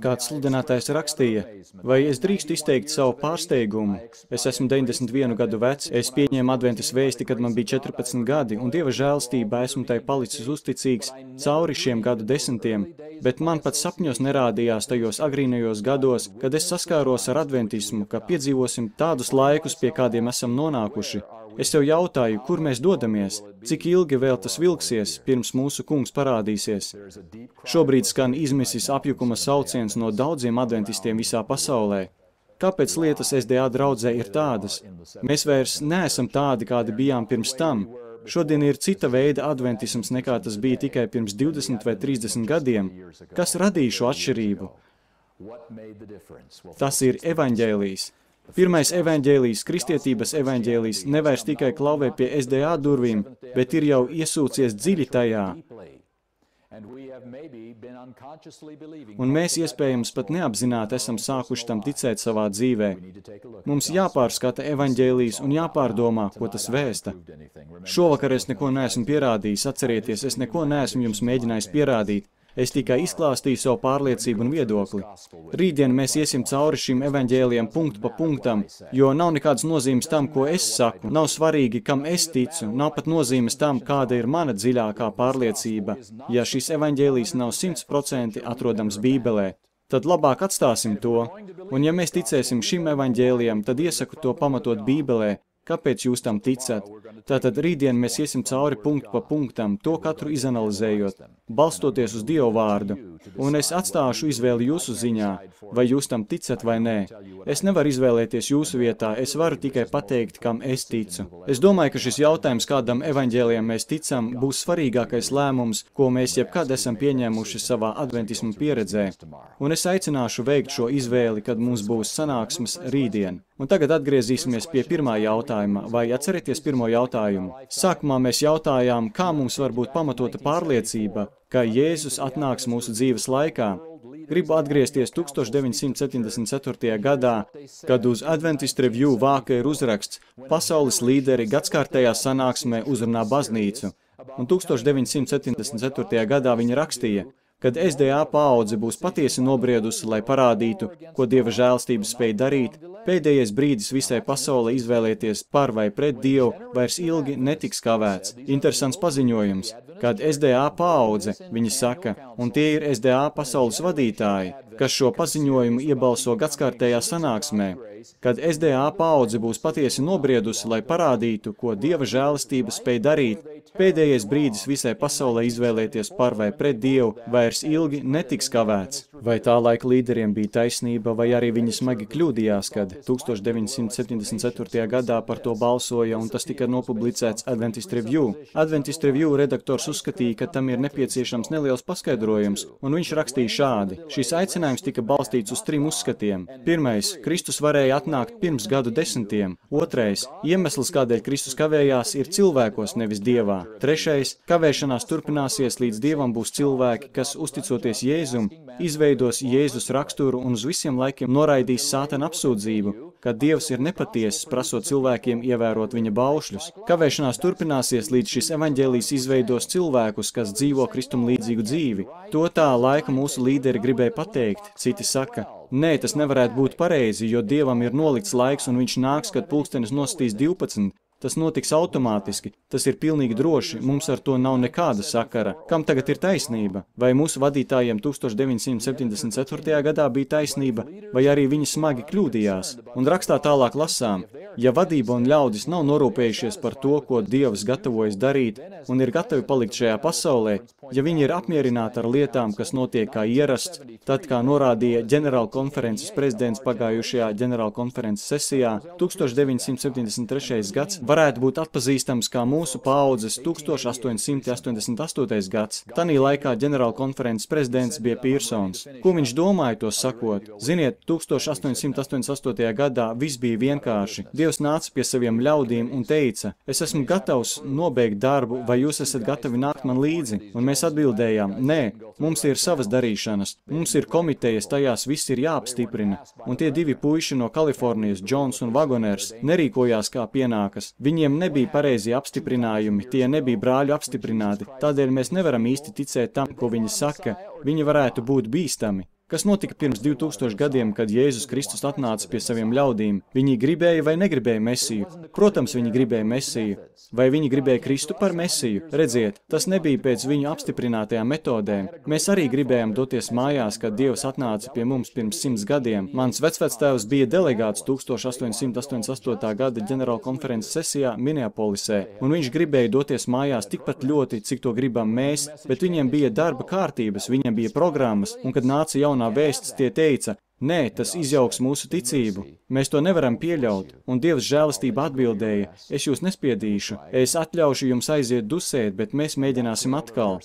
Kāds sludinātājs rakstīja, vai es drīkstu izteikt savu pārsteigumu? Es esmu 91 gadu vecs, es pieņēmu adventas vēsti, kad man bija 14 gadi, un Dieva žēlstībā esmu tai palicis uzticīgs cauri šiem gadu desmitiem, bet man pat sapņos nerādījās tajos agrīnajos gados, kad es saskāros ar adventismu, ka piedzīvosim tādus laikus, pie kādiem esam nonākuši. Es tev jautāju, kur mēs dodamies, cik ilgi vēl tas vilksies, pirms mūsu kungs parādīsies. Šobrīd skan izmisis apjukuma sauciens no daudziem adventistiem visā pasaulē. Kāpēc lietas SDA draudzē ir tādas? Mēs vairs neesam tādi, kādi bijām pirms tam. Šodien ir cita veida adventisms, nekā tas bija tikai pirms 20 vai 30 gadiem. Kas radīja šo atšķirību? Tas ir evaņģēlijs. Pirmais evaņģēlijs, kristietības evaņģēlijs, nevairs tikai klauvē pie SDA durvīm, bet ir jau iesūcies dziļi tajā. Un mēs iespējams pat neapzināti esam sākuši tam ticēt savā dzīvē. Mums jāpārskata evaņģēlijs un jāpārdomā, ko tas vēsta. Šovakar es neko neesmu pierādījis, atcerieties, es neko neesmu jums mēģinājis pierādīt. Es tikai izklāstīju savu pārliecību un viedokli. Rītdien mēs iesim cauri šim evaņģēlijam punktu pa punktam, jo nav nekādas nozīmes tam, ko es saku. Nav svarīgi, kam es ticu, nav pat nozīmes tam, kāda ir mana dziļākā pārliecība. Ja šis evaņģēlijs nav 100% atrodams Bībelē, tad labāk atstāsim to. Un ja mēs ticēsim šim evaņģēlijam, tad iesaku to pamatot Bībelē. Kāpēc jūs tam ticat? Tātad rītdien mēs iesim cauri punktu pa punktam, to katru izanalizējot, balstoties uz Dievu vārdu, un es atstāšu izvēli jūsu ziņā, vai jūs tam ticat vai nē. Es nevaru izvēlēties jūsu vietā, es varu tikai pateikt, kam es ticu. Es domāju, ka šis jautājums, kādam evaņģēlijam mēs ticam, būs svarīgākais lēmums, ko mēs jebkad esam pieņēmuši savā adventismu pieredzē. Un es aicināšu veikt šo izvēli, kad mums būs sanāksmes rītdien. Un tagad atgriezīsimies pie pirmā jautājuma, vai atcerieties pirmo jautājumu? Sākumā mēs jautājām, kā mums var būt pamatota pārliecība, ka Jēzus atnāks mūsu dzīves laikā. Gribu atgriezties 1974. gadā, kad uz Adventist Review vāka ir uzraksts Pasaules līderi gadskārtējā sanāksmē uzrunā baznīcu. Un 1974. gadā viņi rakstīja, kad SDA paudze būs patiesi nobriedusi, lai parādītu, ko Dieva žēlstība spēj darīt, pēdējais brīdis visai pasaulē izvēlēties par vai pret Dievu vairs ilgi netiks kavēts. Interesants paziņojums, kad SDA paudze, viņi saka, un tie ir SDA pasaules vadītāji, kas šo paziņojumu iebalso gadskārtējā sanāksmē, kad SDA paudze būs patiesi nobriedusi, lai parādītu, ko Dieva žēlastība spēj darīt, pēdējais brīdis visai pasaulē izvēlēties par vai pret Dievu vairs ilgi netiks kavēts. Vai tā laika līderiem bija taisnība, vai arī viņi smagi kļūdījās, kad 1974. gadā par to balsoja un tas tika nopublicēts Adventist Review. Adventist Review redaktors uzskatīja, ka tam ir nepieciešams neliels paskaidrojums, un viņš rakstīja šādi. Šis aicinājums tika balstīts uz 3 uzskatiem. Pirmais, Kristus varēja atnākt pirms gadu desmitiem. Otrais, iemesls, kādēļ Kristus kavējās, ir cilvēkos, nevis Dievā. Trešais, kavēšanās turpināsies, līdz Dievam būs cilvēki, kas, uzticoties Jēzum, izveidos Jēzus raksturu un uz visiem laikiem noraidīs Sātana apsūdzību. ka Dievs ir nepatiesis, prasot cilvēkiem ievērot viņa baušļus. Kavēšanās turpināsies, līdz šis evaņģēlijs izveidos cilvēkus, kas dzīvo Kristum līdzīgu dzīvi. To tā laika mūsu līderi gribēja pateikt, citi saka, nē, tas nevarētu būt pareizi, jo Dievam ir nolikts laiks un viņš nāks, kad pulkstenis nostīs 12. Tas notiks automātiski, tas ir pilnīgi droši, mums ar to nav nekāda sakara. Kam tagad ir taisnība? Vai mūsu vadītājiem 1974. gadā bija taisnība, vai arī viņi smagi kļūdījās? Un rakstā tālāk lasām, ja vadība un ļaudis nav norūpējušies par to, ko Dievs gatavojas darīt un ir gatavi palikt šajā pasaulē, ja viņi ir apmierināti ar lietām, kas notiek kā ierasts, tad, kā norādīja ģenerālkonferences prezidents pagājušajā ģenerālkonferences sesijā, 1973. gads varētu būt atpazīstams kā mūsu paaudzes 1888. gads. Tanī laikā ģenerālkonferences prezidents bija Pīrsons. Ko viņš domāja to sakot? Ziniet, 1888. gadā viss bija vienkārši. Dievs nāca pie saviem ļaudīm un teica, es esmu gatavs nobeigt darbu, vai jūs esat gatavi nākt man līdzi? Un mēs atbildējām, nē, mums ir savas darīšanas, mums ir komitejas, tajās viss ir jāapstiprina. Un tie divi puiši no Kalifornijas, Džons un Wagoners, nerīkojās kā pienākas. Viņiem nebija pareizie apstiprinājumi, tie nebija brāļu apstiprināti, tādēļ mēs nevaram īsti ticēt tam, ko viņi saka, viņi varētu būt bīstami. Kas notika pirms 2000 gadiem, kad Jēzus Kristus atnāca pie saviem ļaudīm? Viņi gribēja vai negribēja Mesiju? Protams, viņi gribēja Mesiju. Vai viņi gribēja Kristu par Mesiju? Redziet, tas nebija pēc viņu apstiprinātajām metodēm. Mēs arī gribējām doties mājās, kad Dievs atnāca pie mums pirms 100 gadiem. Mans vecvectēvs bija delegāts 1888. gada ģenerālkonferences sesijā Minneapolisē, un viņš gribēja doties mājās tikpat ļoti, cik to gribam mēs, bet viņiem bija darba kārtības, viņiem bija programmas, un kad nāca jaunā vēsts, tie teica, nē, tas izjauks mūsu ticību. Mēs to nevaram pieļaut. Un Dievs žēlastība atbildēja, es jūs nespiedīšu, es atļaušu jums aiziet dusēt, bet mēs mēģināsim atkal.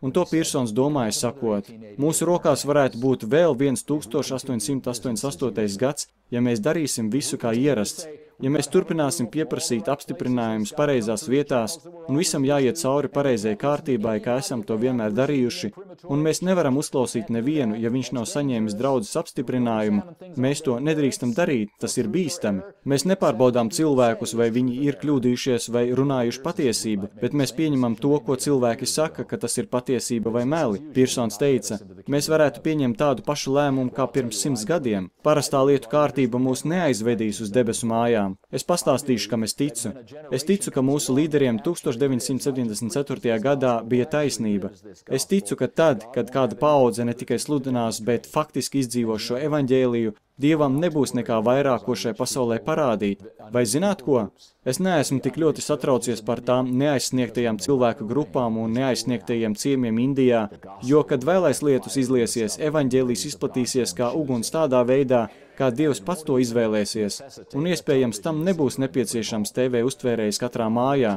Un to Pīrsons domāja sakot, mūsu rokās varētu būt vēl viens 1888. gads, ja mēs darīsim visu kā ierasts. Ja mēs turpināsim pieprasīt apstiprinājumus pareizās vietās un visam jāiet cauri pareizai kārtībai, kā esam to vienmēr darījuši, un mēs nevaram uzklausīt nevienu, ja viņš nav saņēmis draudzes apstiprinājumu, mēs to nedrīkstam darīt, tas ir bīstami. Mēs nepārbaudām cilvēkus, vai viņi ir kļūdījušies vai runājuši patiesību, bet mēs pieņemam to, ko cilvēki saka, ka tas ir patiesība vai meli. Pīrsons teica, mēs varētu pieņemt tādu pašu lēmumu kā pirms 100 gadiem. Parastā lietu kārtība mūs neaizvedīs uz debesu mājām. Es pastāstīšu, kam es ticu. Es ticu, ka mūsu līderiem 1974. gadā bija taisnība. Es ticu, ka tad, kad kāda paudze ne tikai sludinās, bet faktiski izdzīvo šo evaņģēliju, Dievam nebūs nekā vairāk, ko šai pasaulē parādīt. Vai zināt ko? Es neesmu tik ļoti satraucies par tām neaizsniegtajām cilvēku grupām un neaizsniegtajiem ciemiem Indijā, jo, kad vēlais lietus izliesies, evaņģēlijs izplatīsies kā uguns tādā veidā, kā Dievs pats to izvēlēsies, un iespējams tam nebūs nepieciešams TV uztvērējs katrā mājā.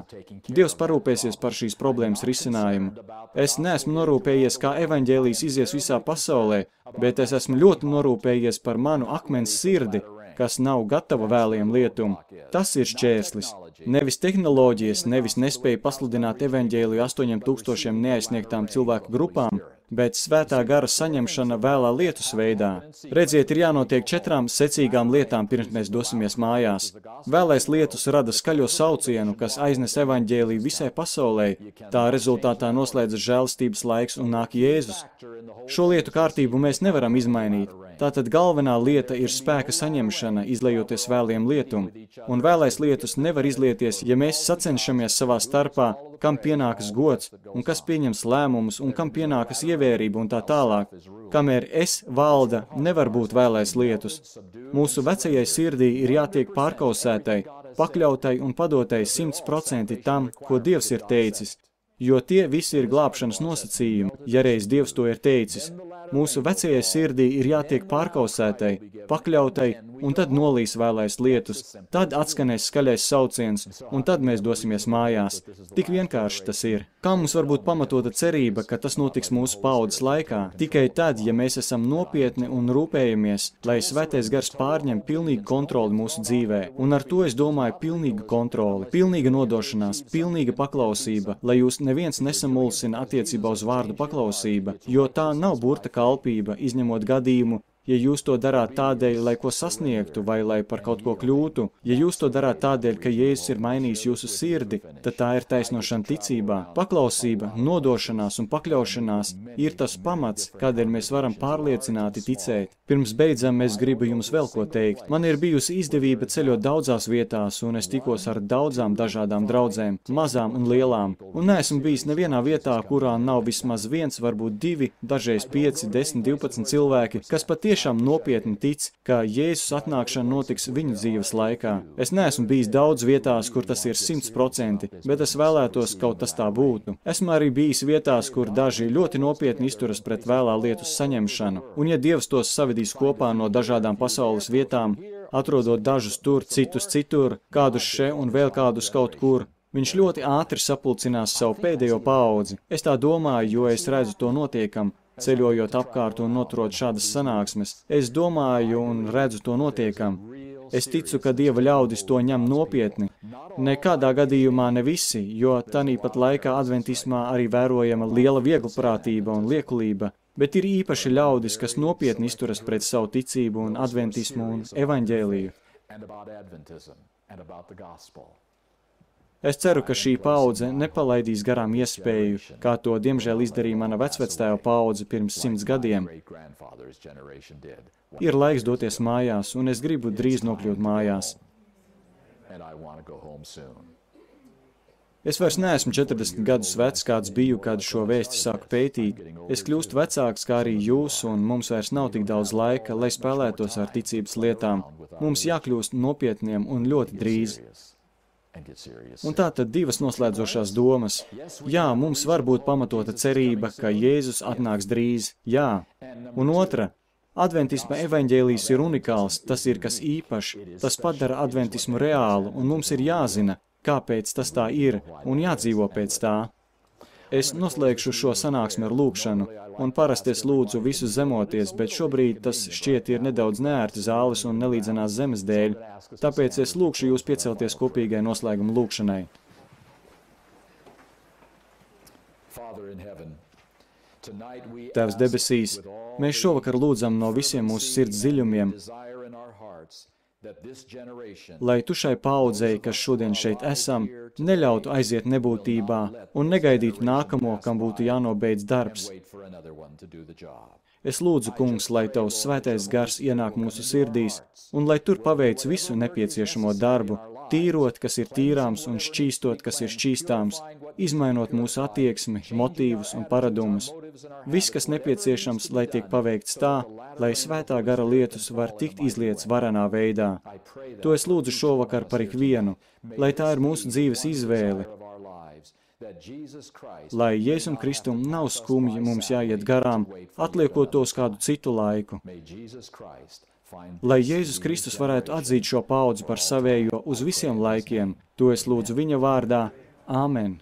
Dievs parūpēsies par šīs problēmas risinājumu. Es neesmu norūpējies, kā evaņģēlijs izies visā pasaulē, bet es esmu ļoti norūpējies par manu akmens sirdi, kas nav gatava vēliem lietum. Tas ir šķērslis. Nevis tehnoloģijas, nevis nespēja pasludināt evaņģēliju 8000 neaizsniegtām cilvēku grupām, bet svētā gara saņemšana vēlā lietus veidā. Redziet, ir jānotiek 4 secīgām lietām, pirms mēs dosimies mājās. Vēlais lietus rada skaļo saucienu, kas aiznes evaņģēliju visai pasaulē. Tā rezultātā noslēdzas žēlastības laiks un nāk Jēzus. Šo lietu kārtību mēs nevaram izmainīt. Tātad galvenā lieta ir spēka saņemšana, izlejoties vēliem lietum. Un vēlais lietus nevar izlieties, ja mēs sacenšamies savā starpā, kam pienākas gods, un kas pieņems lēmumus, un kam pienākas ievērība un tā tālāk. Kamēr es valda, nevar būt vēlais lietus. Mūsu vecajai sirdī ir jātiek pārkausētai, pakļautai un padotai 100% tam, ko Dievs ir teicis, jo tie visi ir glābšanas nosacījumi, ja reiz Dievs to ir teicis. Mūsu vecajai sirdī ir jātiek pārkausētai, pakļautai, un tad nolīs vēlais lietus, tad atskanēs skaļais sauciens, un tad mēs dosimies mājās. Tik vienkārši tas ir. Kā mums var būt pamatota cerība, ka tas notiks mūsu paaudzes laikā? Tikai tad, ja mēs esam nopietni un rūpējamies, lai svētais gars pārņem pilnīgu kontroli mūsu dzīvē. Un ar to es domāju pilnīgu kontroli, pilnīga nodošanās, pilnīga paklausība, lai jūs neviens nesamulsina attiecībā uz vārdu paklausība, jo tā nav burta kalpība, izņemot gadījumu, Ja jūs to darāt tādēļ, lai ko sasniegtu vai lai par kaut ko kļūtu, ja jūs to darāt tādēļ, ka Jēzus ir mainījis jūsu sirdi, tad tā ir taisnošana ticībā. Paklausība, nodošanās un pakļaušanās ir tas pamats, kādēļ mēs varam pārliecināti ticēt. Pirms beidzam es gribu jums vēl ko teikt. Man ir bijusi izdevība ceļot daudzās vietās, un es tikos ar daudzām dažādām draudzēm, mazām un lielām, un neesmu bijis nevienā vietā, kurā nav vismaz viens, varbūt 2, dažreiz 5, 10, 12 cilvēki, kas patiešām nopietni tic, ka Jēzus atnākšana notiks viņu dzīves laikā. Es neesmu bijis daudz vietās, kur tas ir 100%, bet es vēlētos, kaut tas tā būtu. Esmu arī bijis vietās, kur daži ļoti nopietni izturas pret vēlā lietu saņemšanu, un ja Dievs tos savedīs kopā no dažādām pasaules vietām, atrodot dažus tur, citus citur, kādus še un vēl kādus kaut kur, viņš ļoti ātri sapulcinās savu pēdējo paudzi. Es tā domāju, jo es redzu to notiekam, ceļojot apkārt un noturot šādas sanāksmes. Es domāju un redzu to notiekam. Es ticu, ka Dieva ļaudis to ņem nopietni. Nekādā gadījumā ne visi, jo tanīpat laikā adventismā arī vērojama liela vieglprātība un liekulība, bet ir īpaši ļaudis, kas nopietni izturas pret savu ticību un adventismu un evaņģēliju. Es ceru, ka šī paudze nepalaidīs garām iespēju, kā to diemžēl izdarīja mana vecvectēva paudze pirms 100 gadiem. Ir laiks doties mājās, un es gribu drīz nokļūt mājās. Es vairs neesmu 40 gadus vecs, kāds biju, kad šo vēsti sāku pētīt. Es kļūstu vecāks, kā arī jūs, un mums vairs nav tik daudz laika, lai spēlētos ar ticības lietām. Mums jākļūst nopietniem un ļoti drīz. Un tā tad 2 noslēdzošās domas. Jā, mums var būt pamatota cerība, ka Jēzus atnāks drīz. Jā. Un otra. Adventisma evaņģēlijs ir unikāls, tas ir kas īpašs, tas padara adventismu reālu, un mums ir jāzina, kāpēc tas tā ir, un jādzīvo pēc tā. Es noslēgšu šo sanāksmi ar lūgšanu, un parasti es lūdzu visus zemoties, bet šobrīd tas šķiet ir nedaudz neērti zāles un nelīdzenās zemes dēļ, tāpēc es lūgšu jūs piecelties kopīgai noslēguma lūgšanai. Tēvs debesīs, mēs šovakar lūdzam no visiem mūsu sirds dziļumiem, lai tu šai paudzei, kas šodien šeit esam, neļautu aiziet nebūtībā un negaidītu nākamo, kam būtu jānobeidz darbs. Es lūdzu, kungs, lai tavs svētais gars ienāk mūsu sirdīs un lai tur paveic visu nepieciešamo darbu, tīrot, kas ir tīrāms, un šķīstot, kas ir šķīstāms, izmainot mūsu attieksmi, motīvus un paradumus. Viss, kas nepieciešams, lai tiek paveikts tā, lai svētā gara lietus var tikt izlietas varenā veidā. To es lūdzu šovakar par ikvienu, lai tā ir mūsu dzīves izvēle, lai Jēzum Kristum nav skumji mums jāiet garām, atliekot to uz kādu citu laiku. Lai Jēzus Kristus varētu atzīt šo paudzi par savējo uz visiem laikiem, to es lūdzu viņa vārdā. Āmen.